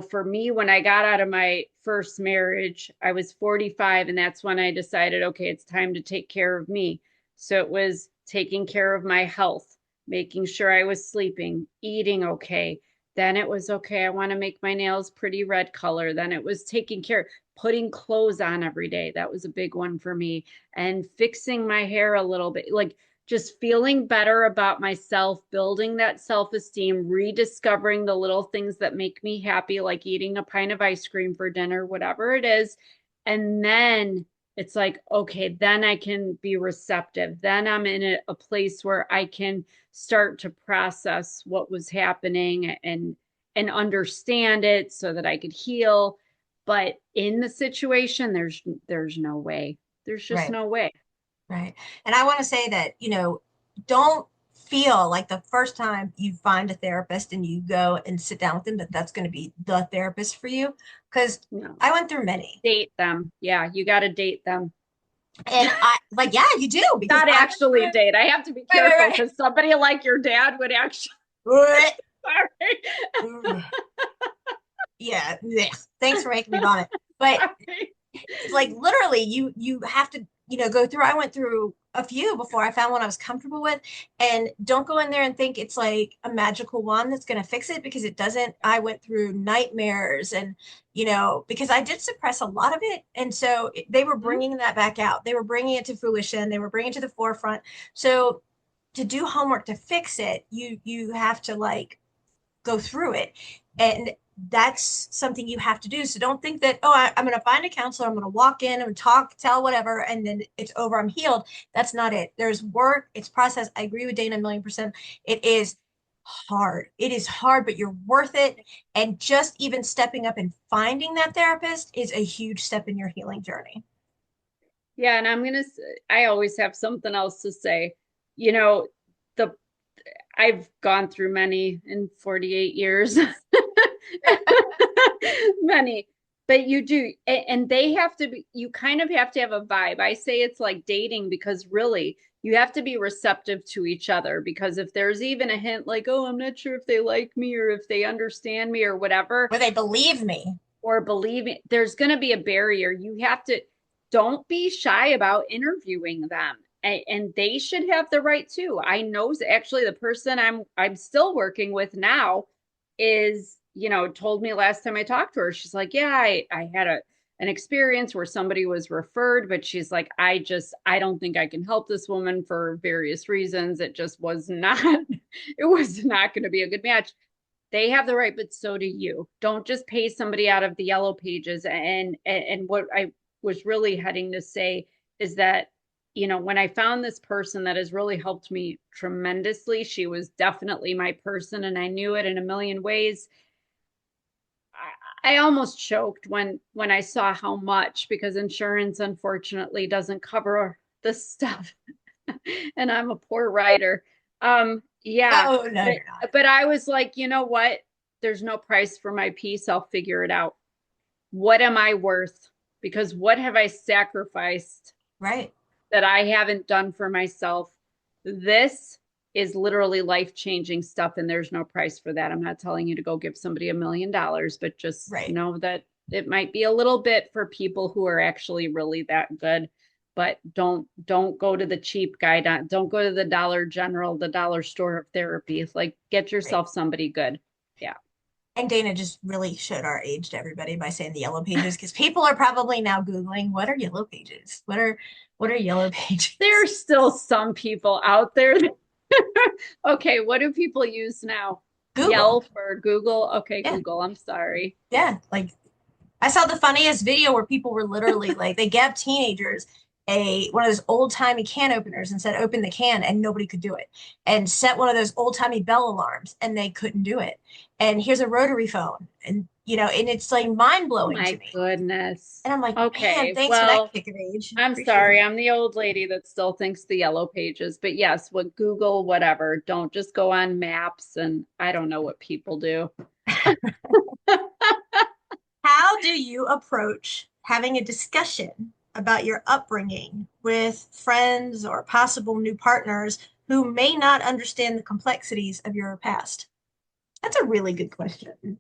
For me, when I got out of my first marriage, I was 45, and that's when I decided, okay, it's time to take care of me. So it was taking care of my health, making sure I was sleeping, eating okay. Then it was okay, I want to make my nails pretty red color. Then it was taking care, putting clothes on every day. That was a big one for me. And fixing my hair a little bit. Like just feeling better about myself, building that self esteem, rediscovering the little things that make me happy, like eating a pint of ice cream for dinner, whatever it is. And then it's like, okay, then I can be receptive. Then I'm in a place where I can start to process what was happening and understand it so that I could heal. But in the situation, there's no way. There's just Right. no way. Right. And I want to say that, don't feel like the first time you find a therapist and you go and sit down with them that that's going to be the therapist for you. Because No. I went through many. Date them. Yeah, you got to date them. And I like, yeah, you do because Not I went actually through, date. I have to be right, careful right, because somebody like your dad would actually. right. Sorry. Yeah. Blech. Thanks for making me vomit. But Sorry. like literally you have to go through. I went through a few before I found one I was comfortable with, and don't go in there and think it's like a magical wand that's going to fix it, because it doesn't. I went through nightmares, and because I did suppress a lot of it, and so they were Mhm. bringing that back out. They were bringing it to fruition. They were bringing it to the forefront. So to do homework to fix it, you have to like go through it. And that's something you have to do. So don't think that, oh, I'm going to find a counselor, I'm going to walk in and talk, tell whatever, and then it's over, I'm healed. That's not it. There's work, it's process. I agree with Dana a million percent. It is hard. It is hard, but you're worth it. And just even stepping up and finding that therapist is a huge step in your healing journey. Yeah, and I always have something else to say. You know, the I've gone through many in 48 years. Many. But you do, and they have to be, you kind of have to have a vibe. I say it's like dating because really you have to be receptive to each other, because if there's even a hint like, oh, I'm not sure if they like me or if they understand me or whatever, Where they believe me. or believe it, there's going to be a barrier. You have to, don't be shy about interviewing them. And they should have the right too. I know actually the person I'm still working with now is, told me last time I talked to her, she's like, yeah, I had an experience where somebody was referred, but she's like, I don't think I can help this woman for various reasons. It just was not, it was not going to be a good match. They have the right, but so do you. Don't just pay somebody out of the yellow pages. And what I was really heading to say is that, when I found this person that has really helped me tremendously, she was definitely my person, and I knew it in a million ways. I almost choked when I saw how much, because insurance unfortunately doesn't cover this stuff. And I'm a poor writer. Yeah, Oh, no, but you're not. but I was like, you know what? There's no price for my peace. I'll figure it out. What am I worth? Because what have I sacrificed Right. that I haven't done for myself? This is literally life-changing stuff, and there's no price for that. I'm not telling you to go give somebody $1 million, but just Right. know that it might be a little bit for people who are actually really that good. But don't go to the cheap guy. Don't go to the Dollar General, the dollar store of therapy. Like, get Right. yourself somebody good. Yeah. And Dana just really showed our age to everybody by saying the yellow pages, because people are probably now Googling what are yellow pages? What are yellow pages? There's still some people out there. Okay, what do people use now? Google. Yelp or Google? Okay, Yeah. Google. I'm sorry. Yeah. Like I saw the funniest video where people were literally like they gave teenagers a one of those old timey can openers and said open the can, and nobody could do it, and set one of those old timey bell alarms and they couldn't do it, and here's a rotary phone and and it's like mind Oh blowing to my me. goodness. And I'm like, man, Okay. thanks for that Well, kick of age. I'm Appreciate sorry. it. I'm the old lady that still thinks the yellow pages. But yes, what Google, whatever. Don't just go on maps and I don't know what people do. How do you approach having a discussion about your upbringing with friends or possible new partners who may not understand the complexities of your past? That's a really good question.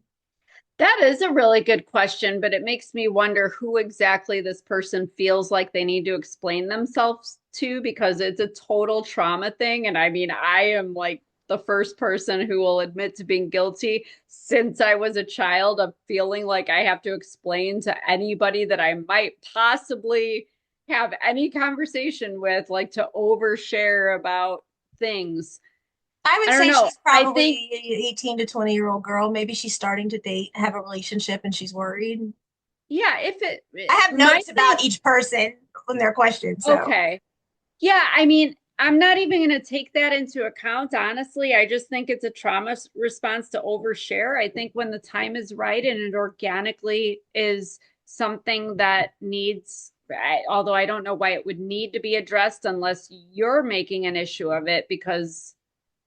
That is a really good question, but it makes me wonder who exactly this person feels like they need to explain themselves to because it's a total trauma thing. And I mean, I am like the first person who will admit to being guilty since I was a child of feeling like I have to explain to anybody that I might possibly have any conversation with, like to overshare about things. I I would don't say know. she's I probably think an 18 to 20-year-old girl. Maybe she's starting to date, have a relationship, and she's worried. yeah, I have my notes thing, about each person on their questions. So, okay. Yeah, I mean, I'm not even going to take that into account, honestly. I just think it's a response to overshare. I think when the time is right and it organically is something that needs, although I don't know why it would need to be addressed unless you're making an issue of it, because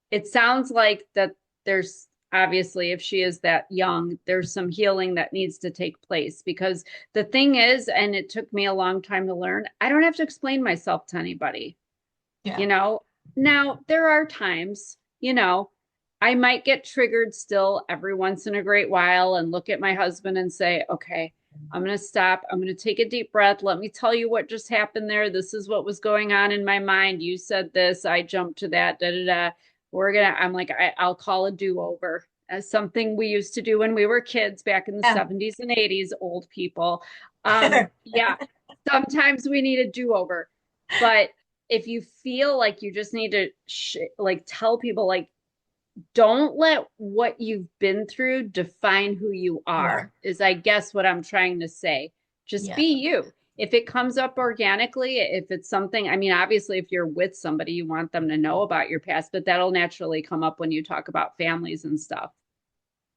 it sounds like that there's obviously, if she is that young, there's some healing that needs to take place. Because the thing is, and it took me a long time to learn, I don't have to explain myself to anybody, yeah. you know? Now, there are times, I might get triggered still every once in a great while and look at my husband and say, okay, I'm going to stop. I'm going to take a deep breath. Let me tell you what just happened there. This is what was going on in my mind. You said this. I jumped to that. Da da da. I'm like, I'll call a do over as something we used to do when we were kids back in the Yeah. 70s and 80s, old people. Yeah, sometimes we need a do over. But if you feel like you just need to like tell people like don't let what you've been through define who you You are are. is I guess what I'm trying to say. Just Yeah. be you. If it comes up organically, if it's something, I mean, obviously, if you're with somebody, you want them to know about your past, but that'll naturally come up when you talk about families and stuff.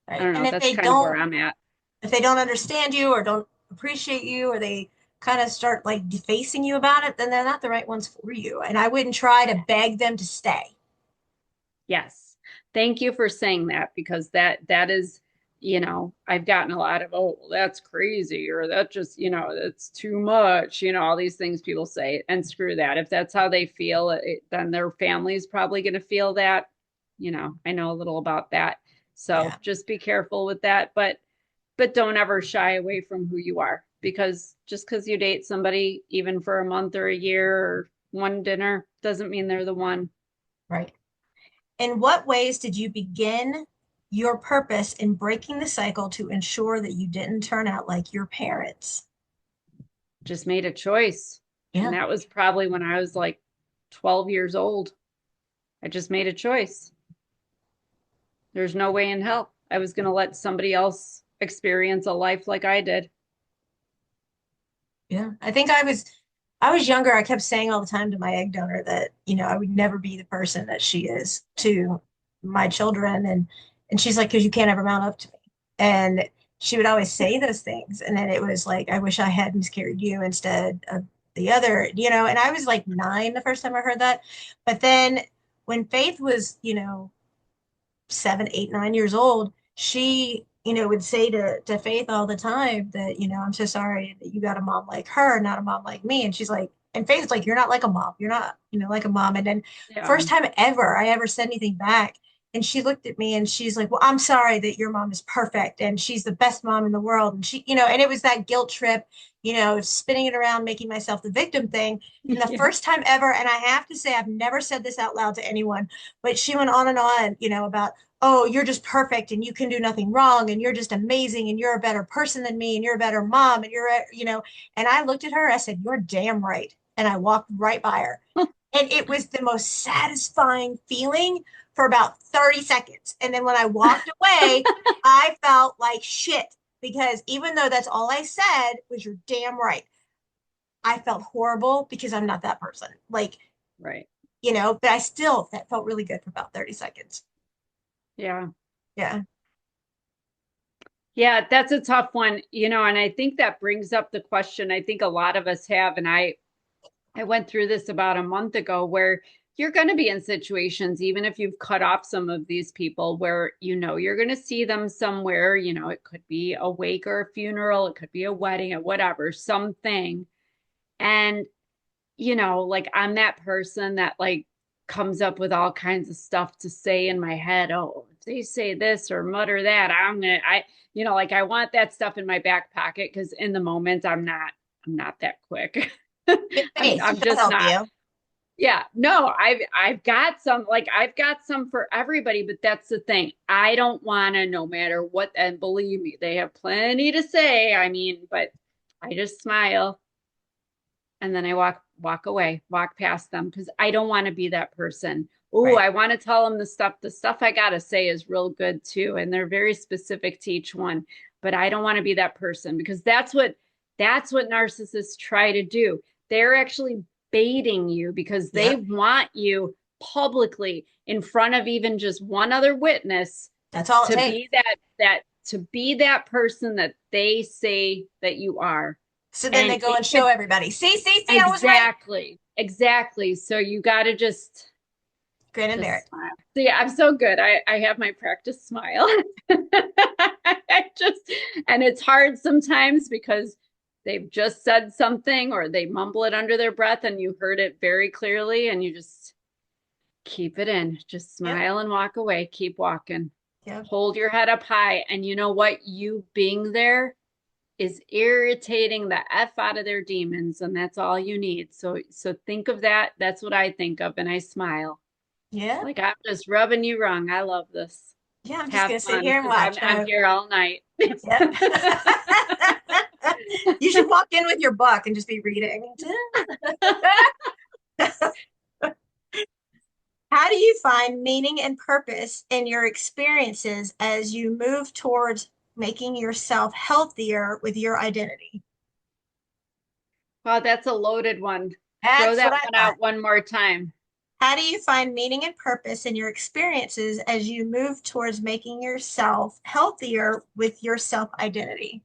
I Right. don't And know. That's kind of where I'm at. if they don't understand you or don't appreciate you or they kind of start like defacing you about it, then they're not the right ones for you. And I wouldn't try to beg them to stay. Yes. Thank you for saying that because that is, I've gotten a lot of, oh, well, that's crazy or that just, that's too much, all these things people say and screw that. If that's how they feel, then their family's probably going to feel that. I know a little about that. So Yeah. just be careful with that, but don't ever shy away from who you are because just because you date somebody even for a month or a year or one dinner doesn't mean they're the one. Right. In what ways did you begin your purpose in breaking the cycle to ensure that you didn't turn out like your parents? Just made a choice. And Yeah. that was probably when I was like 12 years old. I just made a choice. There's no way in hell I was going to let somebody else experience a life like I did. Yeah. I was younger. I kept saying all the time to my egg donor that, I would never be the person that she is to my children. And she's like, because you can't ever mount up to me. And she would always say those things. And then it was like, I wish I had miscarried you instead of the other, and I was like 9 the first time I heard that. But then when Faith was, 7, 8, 9 years old, she, would say to Faith all the time that, I'm so sorry that you got a mom like her, not a mom like me. And she's like, and Faith's like, you're not like a mom. You're not, like a mom. And then Yeah. first time ever I ever said anything back. And she looked at me and she's like, well, I'm sorry that your mom is perfect and she's the best mom in the world. And she, and it was that guilt trip, spinning it around, making myself the victim thing. And the Yeah. first time ever, and I have to say, I've never said this out loud to anyone, but she went on and on, about, oh, you're just perfect and you can do nothing wrong and you're just amazing and you're a better person than me and you're a better mom and and I looked at her, I said, you're damn right. And I walked right by her. And it was the most satisfying feeling for about 30 seconds. And then when I walked away, I felt like shit because even though that's all I said was you're damn right, I felt horrible because I'm not that person. Like, Right. but I still, that felt really good for about 30 seconds. Yeah. Yeah. Yeah, that's a tough one, and I think that brings up the question I think a lot of us have. And I went through this about a month ago where you're going to be in situations, even if you've cut off some of these people, where you're going to see them somewhere. It could be a wake or a funeral, it could be a wedding or whatever, something. And, like I'm that person that like comes up with all kinds of stuff to say in my head. Oh, if they say this or mutter that, like I want that stuff in my back pocket because in the moment I'm not that quick. Good I'm faith. I'm She'll just help not. you. Yeah, no, I've got some for everybody, but that's the thing. I don't want to, no matter what, and believe me, they have plenty to say. I mean, but I just smile and then I walk away, walk past them because I don't want to be that person. Oh, Right. I want to tell them the stuff I gotta say is real good too, and they're very specific to each one. But I don't want to be that person because that's what narcissists try to do. They're actually baiting you because they Yep. want you publicly in front of even just one other witness That's all it to takes. be that person that they say that you are. So then And they go it and show could everybody. See, I was right. exactly. So you got to just Grin and bear just it. smile. So yeah, I'm so good. I have my practice smile. I just and it's hard sometimes because they've just said something or they mumble it under their breath and you heard it very clearly and you just keep it in. Just Yep. smile and walk away. Keep walking. Yep. Hold your head up high. And you know what? You being there is irritating the F out of their demons, and that's all you need. So think of that. That's what I think of, and I smile. Yeah. Like I'm just rubbing you wrong. I love this. Yeah. I'm just Have gonna sit fun here and because I'm watch. I'm here all night. Yep. You should walk in with your book and just be reading. How do you find meaning and purpose in your experiences as you move towards making yourself healthier with your identity? Wow, that's a loaded one. Throw That's what that I one thought. out one more time. How do you find meaning and purpose in your experiences as you move towards making yourself healthier with your self identity?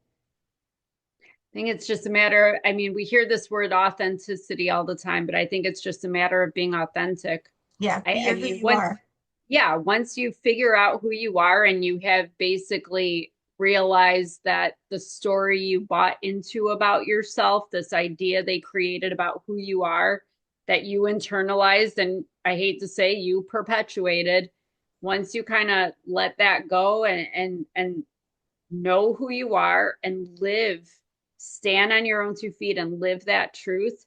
I think it's just a matter, I mean, we hear this word authenticity all the time, but I think it's just a matter of being authentic. Yeah, I be who mean, you are. once you figure out who you are and you have basically realized that the story you bought into about yourself, this idea they created about who you are, that you internalized, and I hate to say you perpetuated, once you kind of let that go and know who you are and stand on your own 2 feet and live that truth,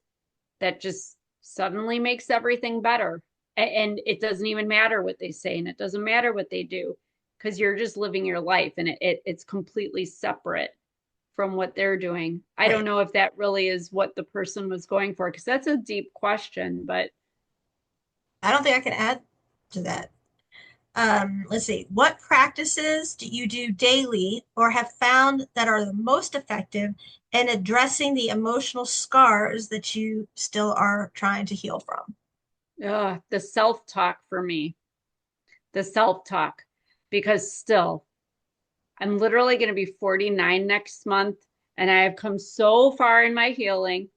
that just suddenly makes everything better. And it doesn't even matter what they say and it doesn't matter what they do because you're just living your life and it's completely separate from what they're doing. I don't Right. know if that really is what the person was going for because that's a deep question, but I don't think I can add to that. Let's see. What practices do you do daily or have found that are the most effective in addressing the emotional scars that you still are trying to heal from? the self-talk for me, the self-talk, because still I'm literally going to be 49 next month and I have come so far in my healing,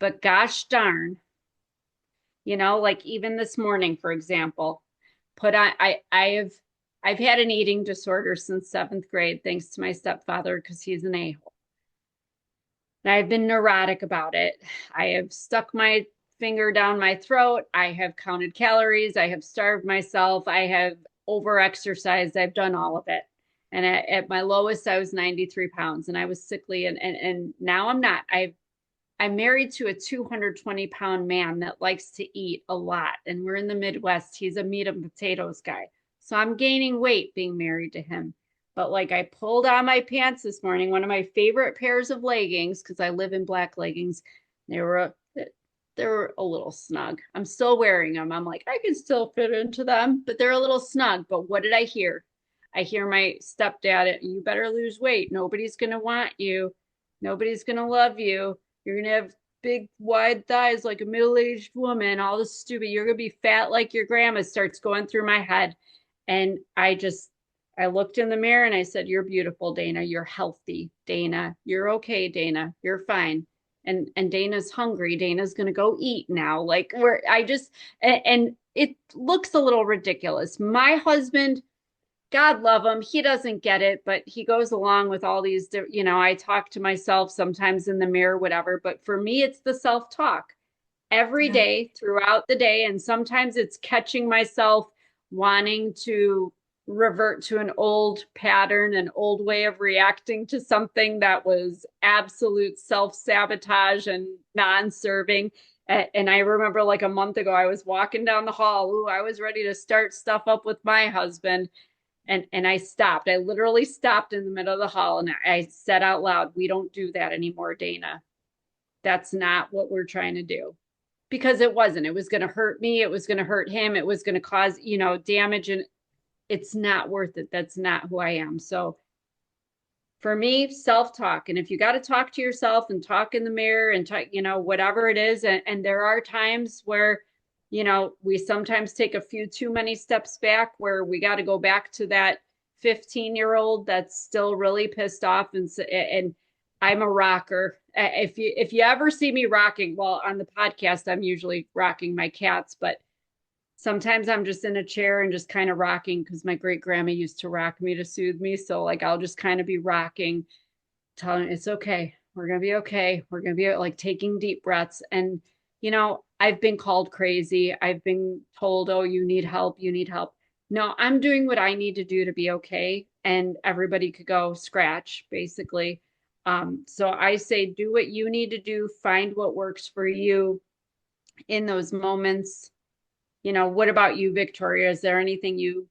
but gosh darn, like even this morning, for example, put on I've had an eating disorder since seventh grade, thanks to my stepfather, because he's an a-hole. And I've been neurotic about it. I have stuck my finger down my throat. I have counted calories. I have starved myself. I have overexercised. I've done all of it. And at my lowest, I was 93 pounds and I was sickly. And now I'm not. I'm married to a 220-pound man that likes to eat a lot. And we're in the Midwest. He's a meat and potatoes guy. So I'm gaining weight being married to him. But like I pulled on my pants this morning, one of my favorite pairs of leggings, because I live in black leggings. They were they're a little snug. I'm still wearing them. I'm like, I can still fit into them, but they're a little snug. But what did I hear? I hear my stepdad, you better lose weight. Nobody's gonna want you. Nobody's gonna love you. You're gonna have big wide thighs like a middle-aged woman, all this stupid. You're gonna be fat like your grandma starts going through my head. And I looked in the mirror and I said, "You're beautiful, Dana. You're healthy, Dana. You're okay, Dana. You're fine." And Dana's hungry. Dana's gonna go eat now. Like we're I just and it looks a little ridiculous. My husband, God love him, he doesn't get it, but he goes along with all these, I talk to myself sometimes in the mirror, whatever. But for me, it's the self-talk every Yeah. day throughout the day. And sometimes it's catching myself wanting to revert to an old pattern, an old way of reacting to something that was absolute self sabotage and non serving. And I remember like a month ago, I was walking down the hall. Ooh, I was ready to start stuff up with my husband. And I stopped. I literally stopped in the middle of the hall and I said out loud, "We don't do that anymore, Dana. That's not what we're trying to do." Because it wasn't. It was going to hurt me. It was going to hurt him. It was going to cause, damage. And it's not worth it. That's not who I am. So for me, self-talk. And if you got to talk to yourself and talk in the mirror and talk, whatever it is. And there are times where, we sometimes take a few too many steps back where we got to go back to that 15-year-old that's still really pissed off. And I'm a rocker. If you ever see me rocking, well, on the podcast, I'm usually rocking my cats, but sometimes I'm just in a chair and just kind of rocking because my great grandma used to rock me to soothe me. So like I'll just kind of be rocking, telling it's okay. We're gonna be okay. We're gonna be like taking deep breaths. And I've been called crazy. I've been told, "Oh, you need help. You need help." No, I'm doing what I need to do to be okay. And everybody could go scratch, basically. So I say, do what you need to do. Find what works for you in those moments. What about you, Victoria? Is there anything you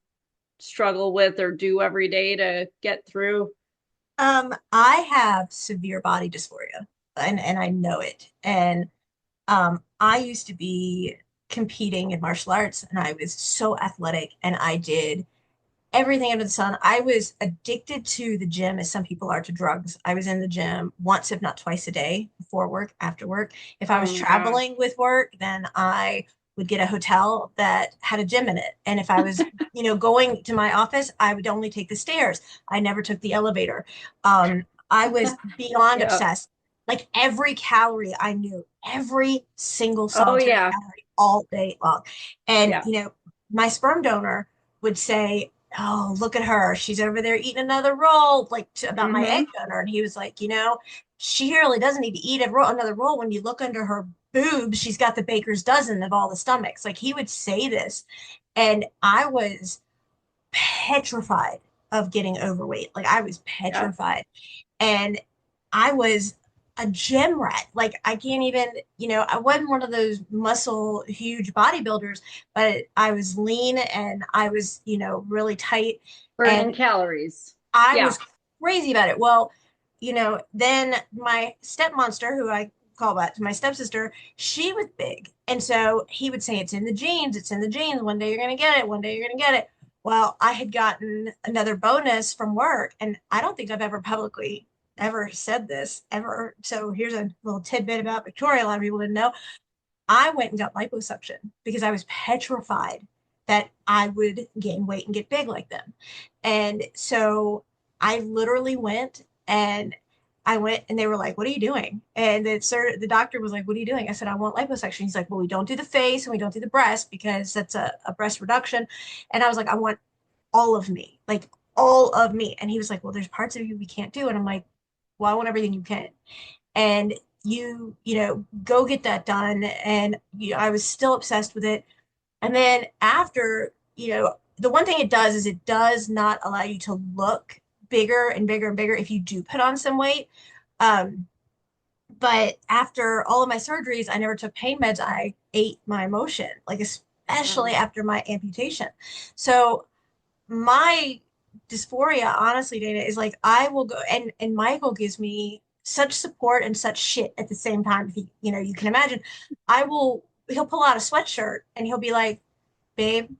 struggle with or do every day to get through? I have severe body dysphoria and I know it. And I used to be competing in martial arts and I was so athletic and I did everything under the sun. I was addicted to the gym as some people are to drugs. I was in the gym once, if not twice a day, before work, after work. If I was Oh my gosh. traveling with work, then I would get a hotel that had a gym in it. And if I was, going to my office, I would only take the stairs. I never took the elevator. I was beyond Yeah. obsessed. Like every calorie I knew, every single Oh solitary yeah. calorie all day long. And, Yeah. my sperm donor would say, "Oh, look at her. She's over there eating another roll," like about my egg Mm-hmm. donor. And he was like, she really doesn't need to eat another roll. When you look under her boobs, she's got the baker's dozen of all the stomachs. Like he would say this. And I was petrified of getting overweight. Like I was Yeah. petrified. And I was a gym rat. Like I can't even, I wasn't one of those muscle huge bodybuilders, but I was lean and I was, really tight. Burning And calories. I Yeah. was crazy about it. Well, then my step monster, who I call that my stepsister, she was big. And so he would say, "It's in the genes. It's in the genes. One day you're going to get it. One day you're going to get it." Well, I had gotten another bonus from work, and I don't think I've ever publicly ever said this ever. So here's a little tidbit about Victoria. A lot of people didn't know. I went and got liposuction because I was petrified that I would gain weight and get big like them. And so I literally went and they were like, "What are you doing?" And the doctor was like, "What are you doing?" I said, "I want liposuction." He's like, "Well, we don't do the face and we don't do the breast because that's a breast reduction." And I was like, "I want all of me, like all of me." And he was like, "Well, there's parts of you we can't do." And I'm like, "Well, I want everything you can." And go get that done. And I was still obsessed with it. And then after, the one thing it does is it does not allow you to look bigger and bigger and bigger if you do put on some weight. Um, but after all of my surgeries, I never took pain meds. I ate my emotion, like especially Wow. after my amputation. So my dysphoria, honestly, Dana, is like I will go and Michael gives me such support and such shit at the same time. You can imagine. He'll pull out a sweatshirt and he'll be like, "Babe,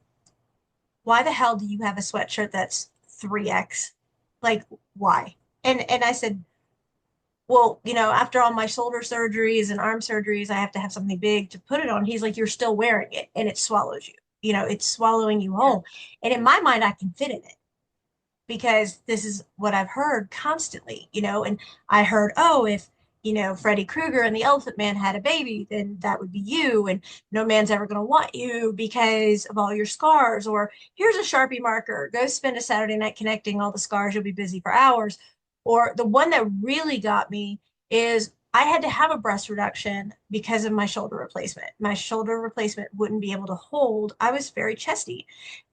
why the hell do you have a sweatshirt that's 3X? Like, why?" And I said, "Well, after all my shoulder surgeries and arm surgeries, I have to have something big to put it on." He's like, "You're still wearing it and it swallows you. It's swallowing you Yeah. whole." And in my mind, I can fit in it. because this is what I've heard constantly, and I heard, oh, if, Freddy Krueger and the Elephant Man had a baby, then that would be you. And no man's ever going to want you because of all your scars. Or here's a Sharpie marker, go spend a Saturday night connecting all the scars. You'll be busy for hours. Or the one that really got me is I had to have a breast reduction because of my shoulder replacement. My shoulder replacement wouldn't be able to hold. I was very chesty.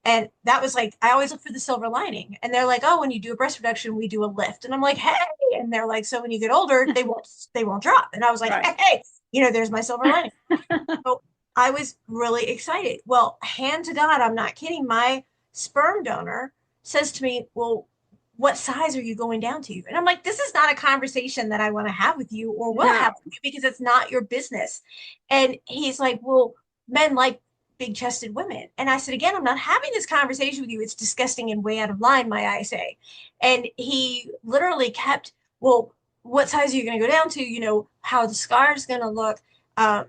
And that was like, I always look for the silver lining. And they're like, oh, when you do a breast reduction, we do a lift. And I'm like, hey. And they're like, so when you get older, they won't drop. And I was like, Right. hey, there's my silver lining. So I was really excited. Well, hand to God, I'm not kidding. My sperm donor says to me, well, what size are you going down to? And I'm like, this is not a conversation that I want to have with you or will No. have with you because it's not your business. And he's like, well, men like big chested women. And I said, again, I'm not having this conversation with you. It's disgusting and way out of line, my I say. And he literally kept, well, what size are you going to go down to? How the scar is going to look. Oh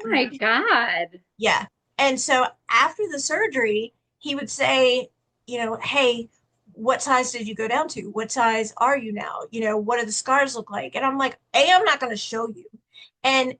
my God. Yeah. And so after the surgery, he would say, hey, what size did you go down to? What size are you now? What do the scars look like? And I'm like, A, I'm not going to show you. And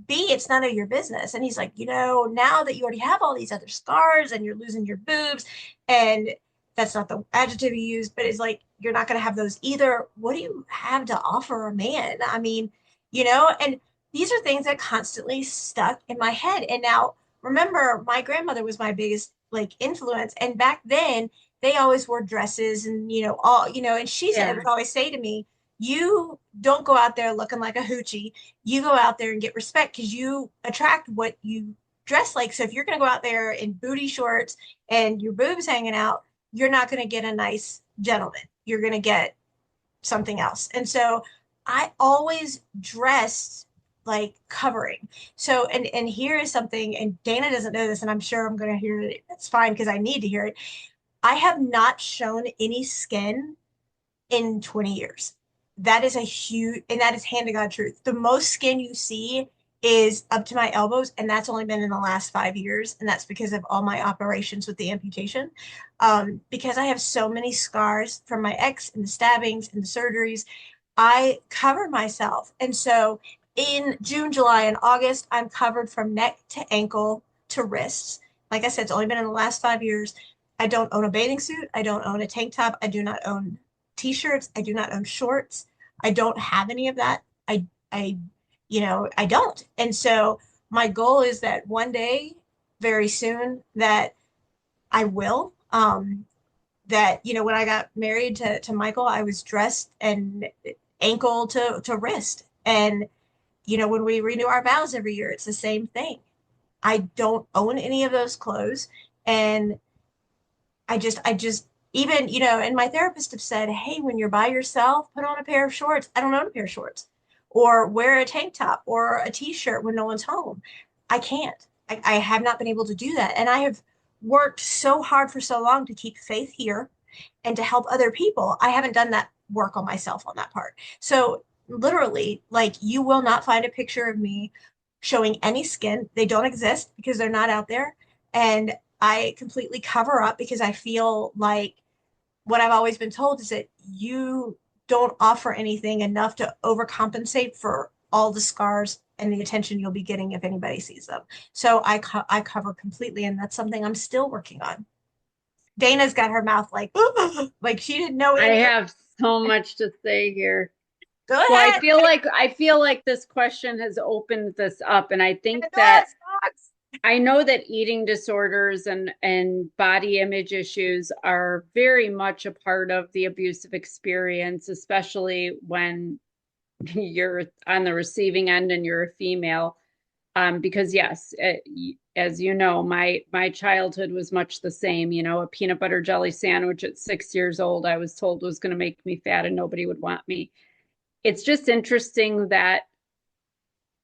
B, it's none of your business. And he's like, now that you already have all these other scars and you're losing your boobs, and that's not the adjective he used, but it's like, you're not going to have those either. What do you have to offer a man? I mean, and these are things that constantly stuck in my head. And now, remember, my grandmother was my biggest like influence. And back then, they always wore dresses and, and she said, Yeah. would always say to me, you don't go out there looking like a hoochie. You go out there and get respect because you attract what you dress like. So if you're going to go out there in booty shorts and your boobs hanging out, you're not going to get a nice gentleman. You're going to get something else. And so I always dressed like covering. So and here is something, and Dana doesn't know this, and I'm sure I'm going to hear it. It's fine because I need to hear it. I have not shown any skin in 20 years. That is a huge, and that is hand to God truth. The most skin you see is up to my elbows, and that's only been in the last 5 years. And that's because of all my operations with the amputation. Because I have so many scars from my ex and the stabbings and the surgeries, I cover myself. And so in June, July, and August, I'm covered from neck to ankle to wrists. Like I said, it's only been in the last 5 years. I don't own a bathing suit. I don't own a tank top. I do not own t-shirts. I do not own shorts. I don't have any of that. I don't. And so my goal is that one day, very soon, that I will. That, when I got married to Michael, I was dressed and ankle to wrist. And, when we renew our vows every year, it's the same thing. I don't own any of those clothes. And I just, even, and my therapist have said, hey, when you're by yourself, put on a pair of shorts. I don't own a pair of shorts. Or wear a tank top or a t-shirt when no one's home. I can't. I have not been able to do that. And I have worked so hard for so long to keep faith here and to help other people. I haven't done that work on myself on that part. So literally, like, you will not find a picture of me showing any skin. They don't exist because they're not out there. And I completely cover up because I feel like what I've always been told is that you don't offer anything enough to overcompensate for all the scars and the attention you'll be getting if anybody sees them. So I cover completely, and that's something I'm still working on. Dana's got her mouth like like she didn't know I any. have so much to say here. Go Well, ahead. I feel like this question has opened this up, and I think It that does, I know that eating disorders and body image issues are very much a part of the abusive experience, especially when you're on the receiving end and you're a female. Because yes, as you know, my childhood was much the same. A peanut butter jelly sandwich at 6 years old, I was told was going to make me fat and nobody would want me. It's just interesting that,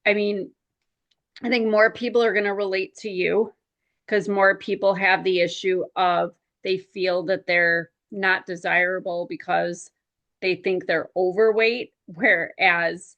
I mean, I think more people are going to relate to you because more people have the issue of they feel that they're not desirable because they think they're overweight. Whereas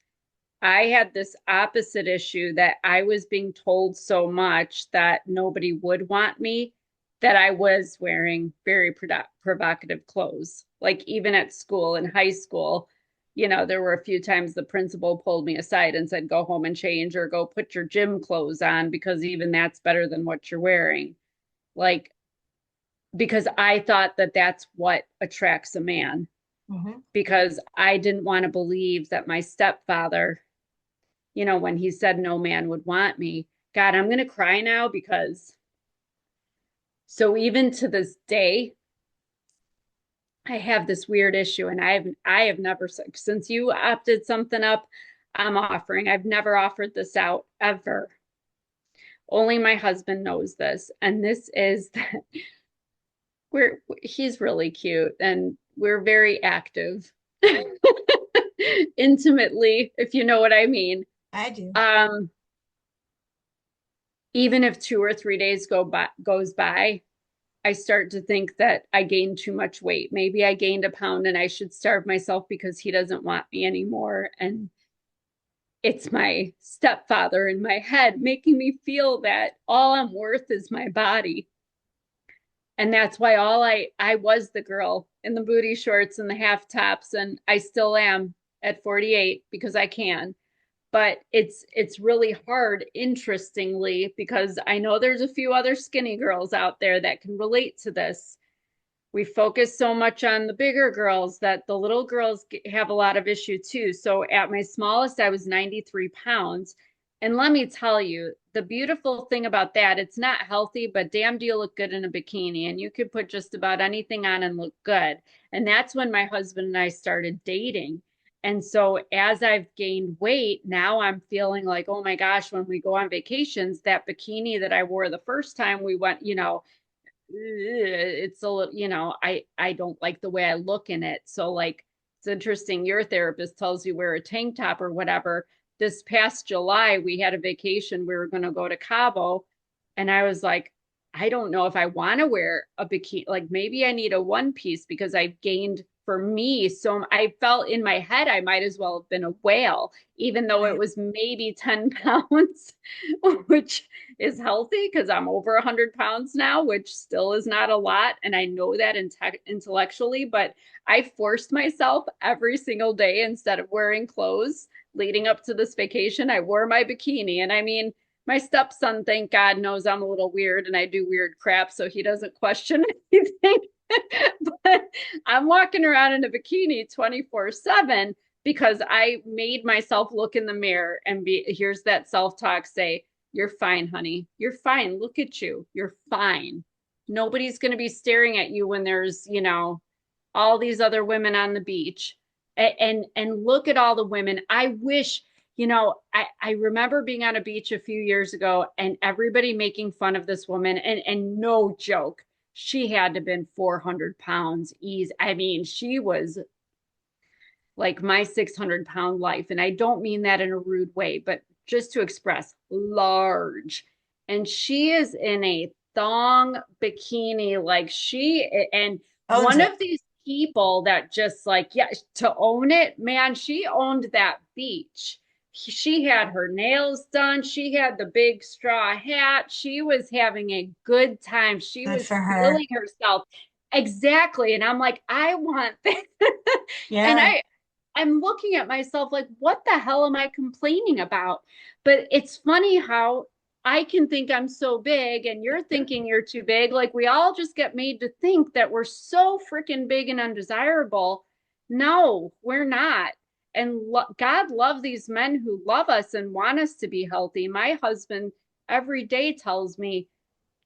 I had this opposite issue that I was being told so much that nobody would want me that I was wearing very provocative clothes. Like even at school in high school, there were a few times the principal pulled me aside and said, go home and change or go put your gym clothes on because even that's better than what you're wearing. Like, because I thought that that's what attracts a man, Hmm. because I didn't want to believe that my stepfather, when he said no man would want me, God, I'm going to cry now because so even to this day, I have this weird issue, and I have never, since you opted something up, I'm offering. I've never offered this out ever. Only my husband knows this, and this is that he's really cute and we're very active intimately, if you know what I mean. I do. Um, Even if 2 or 3 days goes by, I start to think that I gained too much weight. Maybe I gained a pound and I should starve myself because he doesn't want me anymore. And it's my stepfather in my head making me feel that all I'm worth is my body. And that's why I was the girl in the booty shorts and the half tops, and I still am at 48 because I can. But it's really hard, interestingly, because I know there's a few other skinny girls out there that can relate to this. We focus so much on the bigger girls that the little girls have a lot of issue too. So at my smallest, I was 93 pounds. And let me tell you, the beautiful thing about that, it's not healthy, but damn, do you look good in a bikini? And you could put just about anything on and look good. And that's when my husband and I started dating. And so as I've gained weight, now I'm feeling like, oh my gosh, when we go on vacations, that bikini that I wore the first time we went, it's a little, I don't like the way I look in it. So like, it's interesting. Your therapist tells you wear a tank top or whatever. This past July, we had a vacation. We were going to go to Cabo. And I was like, I don't know if I want to wear a bikini. Like maybe I need a one piece because I've gained for me. So I felt in my head, I might as well have been a whale, even though it Right. was maybe 10 pounds, which is healthy because I'm over 100 pounds now, which still is not a lot. And I know that intellectually, but I forced myself every single day instead of wearing clothes leading up to this vacation. I wore my bikini. And I mean, my stepson, thank God, knows I'm a little weird and I do weird crap. So he doesn't question anything. But I'm walking around in a bikini 24/7 because I made myself look in the mirror and here's that self-talk say, you're fine, honey. You're fine. Look at you. You're fine. Nobody's going to be staring at you when there's, all these other women on the beach. And look at all the women. I wish, I remember being on a beach a few years ago and everybody making fun of this woman and no joke. She had to have been 400 pounds easy. I mean, she was like my 600-pound life. And I don't mean that in a rude way, but just to express large. And she is in a thong bikini, like and Owns one it. of these people that just like, yeah, to own it, man, she owned that beach. She had her nails done. She had the big straw hat. She was having a good time. She Good was for her. feeling herself. Exactly. And I'm like, I want that. And Yeah. I'm looking at myself like, what the hell am I complaining about? But it's funny how I can think I'm so big and you're thinking you're too big. Like we all just get made to think that we're so freaking big and undesirable. No, we're not. And God loves these men who love us and want us to be healthy. My husband every day tells me,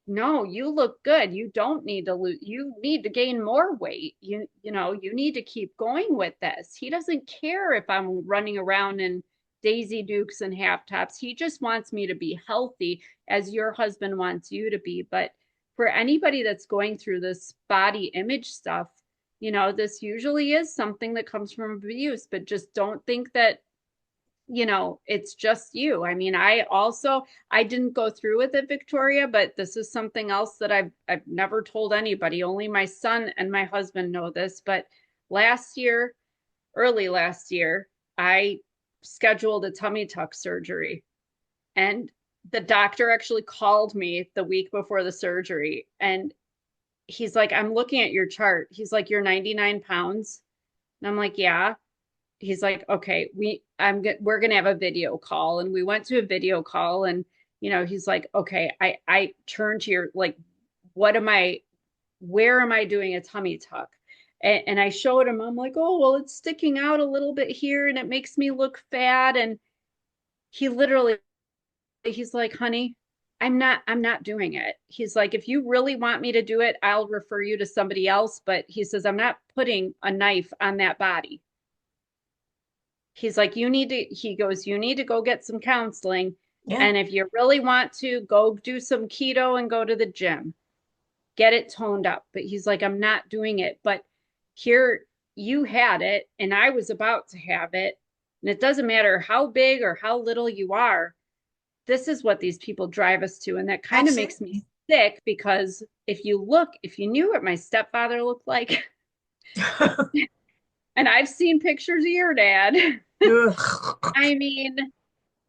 no, you look good. You don't need to lose. You need to gain more weight. You need to keep going with this. He doesn't care if I'm running around in Daisy Dukes and half tops. He just wants me to be healthy as your husband wants you to be. But for anybody that's going through this body image stuff, this usually is something that comes from abuse, but just don't think that it's just you. I mean, I didn't go through with it, Victoria, but this is something else that I've never told anybody. Only my son and my husband know this. But last year, early last year, I scheduled a tummy tuck surgery. And the doctor actually called me the week before the surgery. And he's like, I'm looking at your chart. He's like, you're 99 pounds. And I'm like, yeah. He's like, okay, we're gonna have a video call. And we went to a video call and he's like, okay, I turned to your like, what am I, where am I doing a tummy tuck? And I showed him, I'm like, oh, well, it's sticking out a little bit here and it makes me look fat. And he literally, he's like, honey, I'm not doing it. He's like, if you really want me to do it, I'll refer you to somebody else. But he says, I'm not putting a knife on that body. He's like, he goes, you need to go get some counseling. Yeah. And if you really want to, go do some keto and go to the gym, get it toned up. But he's like, I'm not doing it. But here you had it, and I was about to have it. And it doesn't matter how big or how little you are, this is what these people drive us to. And that kind of makes me Absolutely. sick because if you knew what my stepfather looked like, and I've seen pictures of your dad, Ugh. I mean,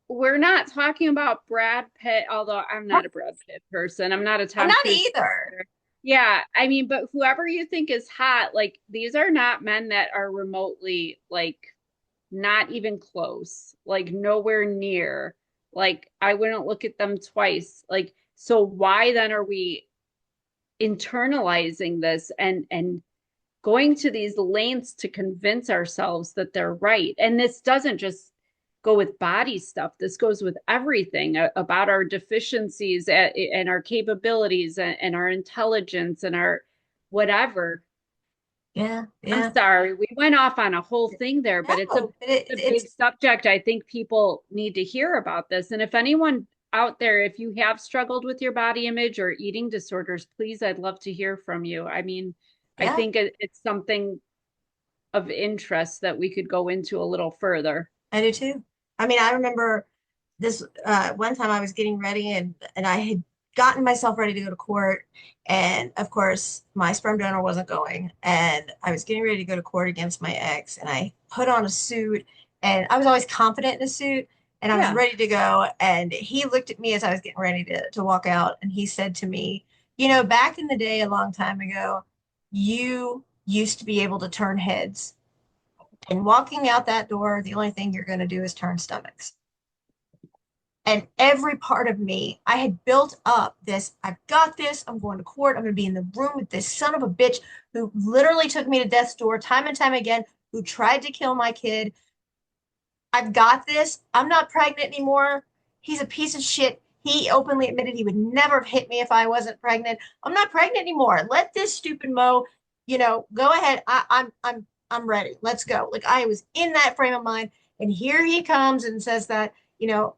we're not talking about Brad Pitt, although I'm not a Brad Pitt person. I'm not a I'm Tom not Cruise either. person. Yeah, I mean, but whoever you think is hot, like these are not men that are remotely like not even close, like nowhere near. Like I wouldn't look at them twice. Like so why then are we internalizing this and going to these lengths to convince ourselves that they're right? And this doesn't just go with body stuff. This goes with everything about our deficiencies and our capabilities and our intelligence and our whatever. Yeah, I'm yeah. sorry, we went off on a whole thing there, but No, it's a big subject. I think people need to hear about this. And if anyone out there, if you have struggled with your body image or eating disorders, please, I'd love to hear from you. I mean, I yeah, think it's something of interest that we could go into a little further. I do too. I mean, I remember this one time I was getting ready and I had gotten myself ready to go to court. And of course, my sperm donor wasn't going. And I was getting ready to go to court against my ex. And I put on a suit and I was always confident in a suit. And I was Yeah. ready to go. And he looked at me as I was getting ready to walk out. And he said to me, you know, back in the day, a long time ago, you used to be able to turn heads. And walking out that door, the only thing you're going to do is turn stomachs. And every part of me, I had built up this, I've got this, I'm going to court, I'm going to be in the room with this son of a bitch who literally took me to death's door time and time again, who tried to kill my kid. I've got this. I'm not pregnant anymore. He's a piece of shit. He openly admitted he would never have hit me if I wasn't pregnant. I'm not pregnant anymore. Let this stupid Mo, go ahead. I'm ready. Let's go. Like I was in that frame of mind, and here he comes and says that,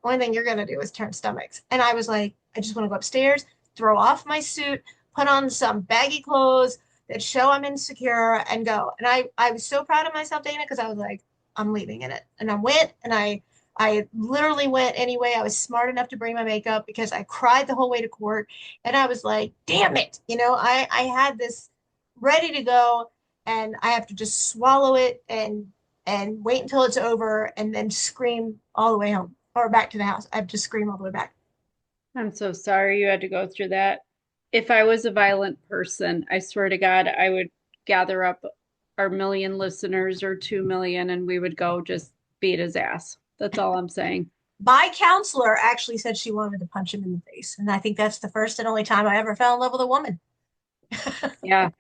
only thing you're gonna do is turn stomachs. And I was like, I just want to go upstairs, throw off my suit, put on some baggy clothes that show I'm insecure, and go. And I was so proud of myself, Dana, because I was like, I'm leaving in it. And I went and I literally went anyway. I was smart enough to bring my makeup because I cried the whole way to court. And I was like, damn it. I had this ready to go and I have to just swallow it and wait until it's over and then scream all the way home or back to the house. I have to scream all the way back. I'm so sorry you had to go through that. If I was a violent person, I swear to God, I would gather up our million listeners or 2 million and we would go just beat his ass. That's all I'm saying. My counselor actually said she wanted to punch him in the face. And I think that's the first and only time I ever fell in love with a woman. Yeah.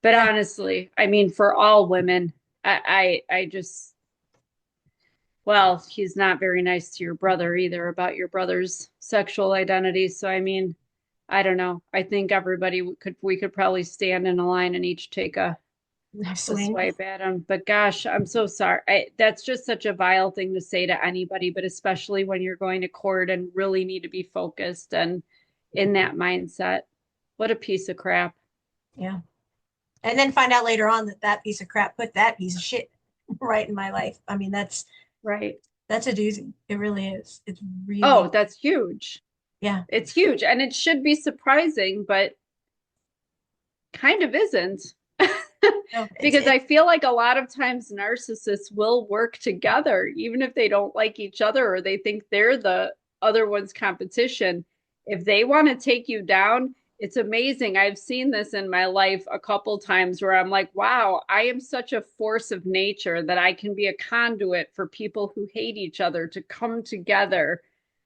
But Yeah. honestly, I mean, for all women, I just, well, he's not very nice to your brother either about your brother's sexual identity. So, I mean, I don't know. I think we could probably stand in a line and each take a Swing. swipe at him. But gosh, I'm so sorry. That's just such a vile thing to say to anybody, but especially when you're going to court and really need to be focused and in that mindset. What a piece of crap. Yeah. And then find out later on that that piece of crap put that piece of shit right in my life. I mean, Right. that's a doozy. It really is. It's Oh, really, that's huge. yeah. It's huge. And it should be surprising, but kind of isn't. No, Because I feel like a lot of times narcissists will work together, even if they don't like each other or they think they're the other one's competition. If they want to take you down, It's amazing. I've seen this in my life a couple times where I'm like, wow, I am such a force of nature that I can be a conduit for people who hate each other to come together,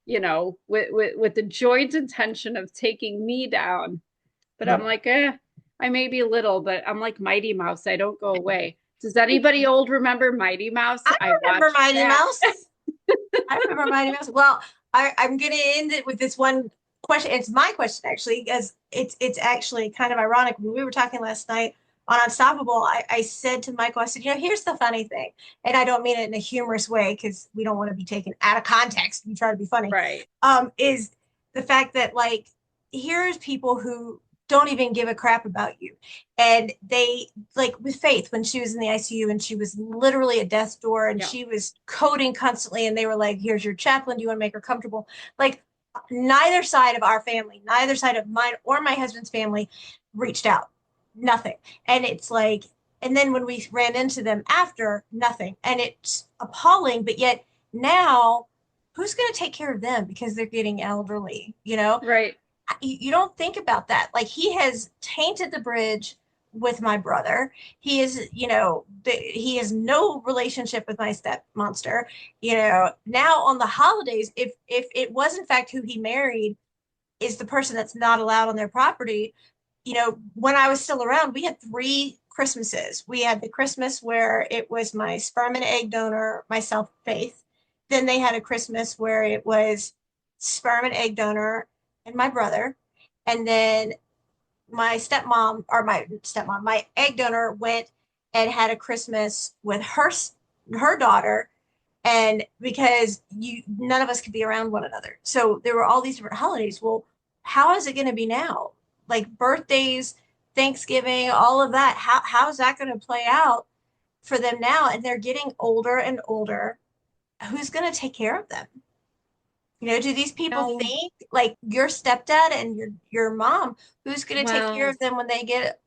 with the joint intention of taking me down. But I'm Yep. like, I may be little, but I'm like Mighty Mouse. I don't go away. Does anybody old remember Mighty Mouse? I I remember watched Mighty that. Mouse. I remember Mighty Mouse. Well, I'm going to end it with this one question. It's my question actually, because it's actually kind of ironic. When we were talking last night on Unstoppable, I said to Michael, I said, here's the funny thing, and I don't mean it in a humorous way because we don't want to be taken out of context. We try to be funny. Right. Is the fact that like here's people who don't even give a crap about you, and they like with Faith when she was in the ICU and she was literally at death's door and Yeah. she was coding constantly and they were like, here's your chaplain. Do you want to make her comfortable? Like neither side of our family, neither side of mine or my husband's family reached out. Nothing. And it's like, and then when we ran into them after, nothing. And it's appalling, but yet now who's going to take care of them because they're getting elderly, Right. you don't think about that. Like he has tainted the bridge with my brother. He is, he has no relationship with my step monster. Now on the holidays, if it was in fact who he married is the person that's not allowed on their property, when I was still around, we had three Christmases. We had the Christmas where it was my sperm and egg donor, myself, Faith. Then they had a Christmas where it was sperm and egg donor and my brother. And then my egg donor went and had a Christmas with her daughter. And because none of us could be around one another. So there were all these different holidays. Well, how is it going to be now? Like birthdays, Thanksgiving, all of that. How is that going to play out for them now? And they're getting older and older. Who's going to take care of them? Do these people No. think like your stepdad and your mom, who's going to take care Well, of them when they get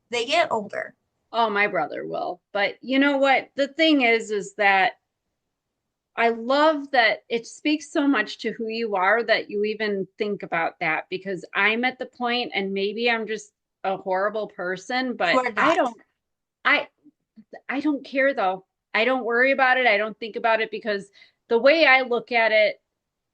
older? oh, my brother will. But you know what? The thing is that I love that it speaks so much to who you are that you even think about that because I'm at the point and maybe I'm just a horrible person, You but are not. I I don't care though. I don't worry about it. I don't think about it because the way I look at it,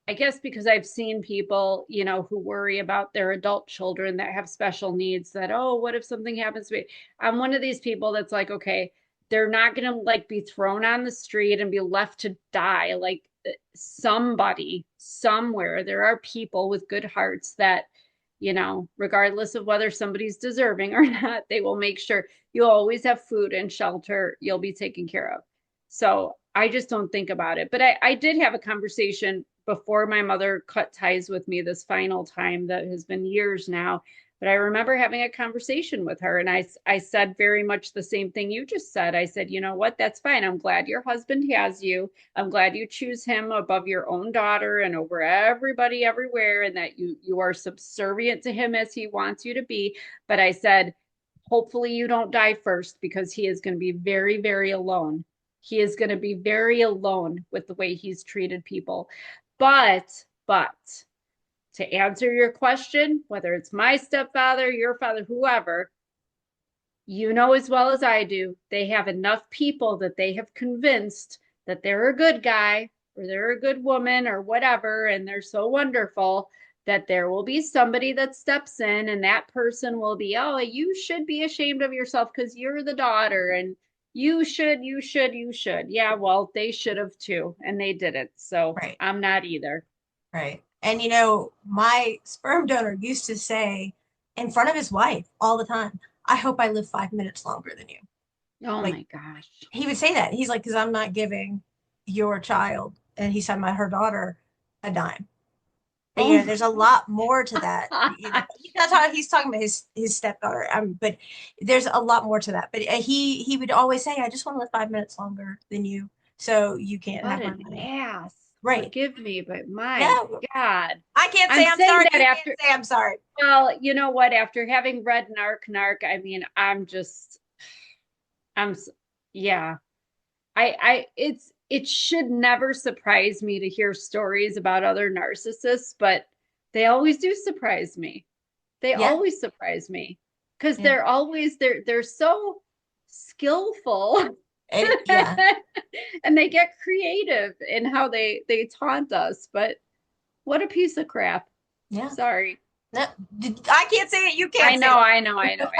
I guess because I've seen people, who worry about their adult children that have special needs that, oh, what if something happens to me? I'm one of these people that's like, okay, they're not going to like be thrown on the street and be left to die. Like somebody somewhere, there are people with good hearts that, regardless of whether somebody's deserving or not, they will make sure you'll always have food and shelter. You'll be taken care of. So I just don't think about it. But I did have a conversation before my mother cut ties with me this final time that has been years now. But I remember having a conversation with her, and I said very much the same thing you just said. I said, you know what? That's fine. I'm glad your husband has you. I'm glad you choose him above your own daughter and over everybody everywhere, and that you are subservient to him as he wants you to be. But I said, hopefully you don't die first because he is going to be very, very alone. He is going to be very alone with the way he's treated people. But to answer your question, whether it's my stepfather, your father, whoever, you know as well as I do, they have enough people that they have convinced that they're a good guy or they're a good woman or whatever, and they're so wonderful that there will be somebody that steps in and that person will be, oh, you should be ashamed of yourself because you're the daughter and you should. Yeah, well, they should have too, and they didn't. So Right. I'm not either. Right. And my sperm donor used to say in front of his wife all the time, I hope I live 5 minutes longer than you. Oh Like my gosh. he would say that. He's like, because I'm not giving your child, and he's talking about her daughter, a dime. And Oh there's a lot more to that. my He's not talking, he's talking about his stepdaughter. But there's a lot more to that. But he would always say, I just want to live 5 minutes longer than you, so you can't what have my an money. ass. Right. Forgive me, but my No, God. I can't say I'm I'm saying sorry. that You can't after, say I'm sorry. well, you know what? After having read Narc, I mean, I'm, yeah. It should never surprise me to hear stories about other narcissists, but they always do surprise me. They Yeah. always surprise me because Yeah. they're so skillful Yeah. and they get creative in how they taunt us. But what a piece of crap. Yeah. Sorry. No, I can't say it. You I can't say know, it. I know, I know,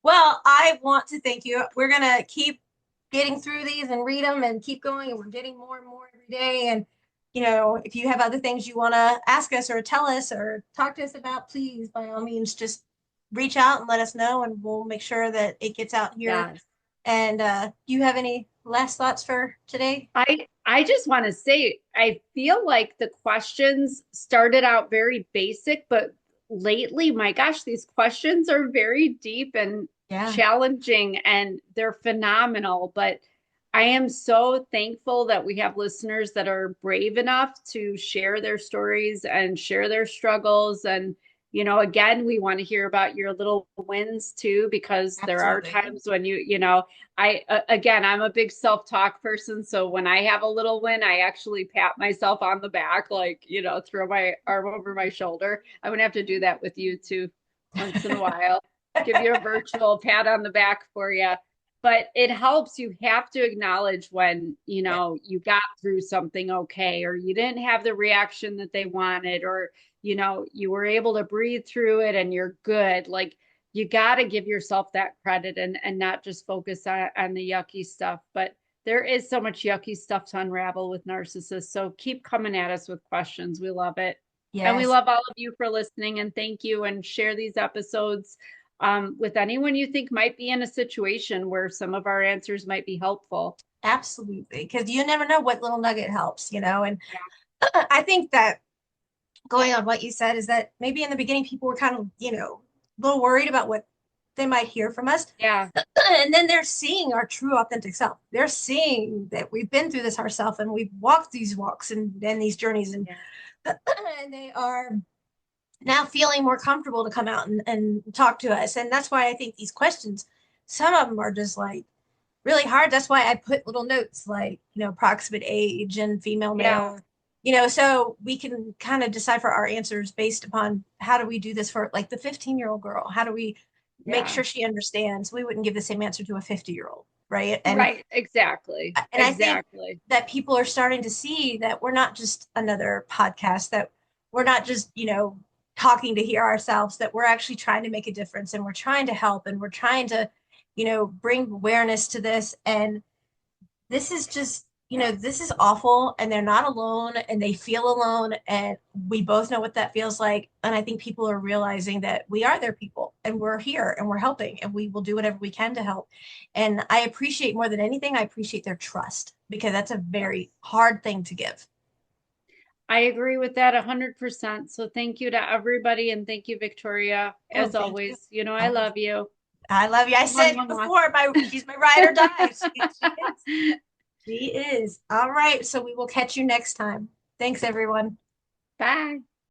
Well, I want to thank you. We're going to keep getting through these and read them and keep going. And we're getting more and more every day. And, if you have other things you want to ask us or tell us or talk to us about, please, by all means, just reach out and let us know. And we'll make sure that it gets out here. Yes. And do you have any last thoughts for today? I just want to say I feel like the questions started out very basic, but lately, my gosh, these questions are very deep and Yeah. challenging and they're phenomenal. But I am so thankful that we have listeners that are brave enough to share their stories and share their struggles. And, again, we want to hear about your little wins too, because there are Absolutely. times when again, I'm a big self-talk person. So when I have a little win, I actually pat myself on the back, like, throw my arm over my shoulder. I'm going to have to do that with you too once in a while. Give you a virtual pat on the back for you. But it helps. You have to acknowledge when, Yeah. you got through something okay, or you didn't have the reaction that they wanted, or, you were able to breathe through it and you're good. Like, you got to give yourself that credit and not just focus on the yucky stuff. But there is so much yucky stuff to unravel with narcissists. So keep coming at us with questions. We love it. And we Yes. love all of you for listening, and thank you, and share these episodes with anyone you think might be in a situation where some of our answers might be helpful. Absolutely. Because you never know what little nugget helps. And I think that going on what you said is that maybe in the beginning people were kind of, a little worried about what they might hear from us. Yeah. And then they're seeing our true authentic self. They're seeing that we've been through this ourselves and we've walked these walks and these journeys and Yeah. and they are now feeling more comfortable to come out and talk to us. And that's why I think these questions, some of them are just like really hard. That's why I put little notes like, approximate age and female, Yeah. male, so we can kind of decipher our answers based upon how do we do this for like the 15-year-old girl? How do we make Yeah. sure she understands? We wouldn't give the same answer to a 50-year-old, right? Right. Exactly. And I think Exactly. that people are starting to see that we're not just another podcast, that we're not just, talking to hear ourselves, that we're actually trying to make a difference and we're trying to help and we're trying to, bring awareness to this. And this is just, this is awful and they're not alone and they feel alone. And we both know what that feels like. And I think people are realizing that we are their people and we're here and we're helping and we will do whatever we can to help. And I appreciate more than anything, I appreciate their trust because that's a very hard thing to give. I agree with that 100%. So thank you to everybody, and thank you, Victoria. Oh, As thank you. always, I love you. I love you. I Mwah, said mwah, it mwah. before, she's my ride or die. She is. She is. All right. So we will catch you next time. Thanks, everyone. Bye.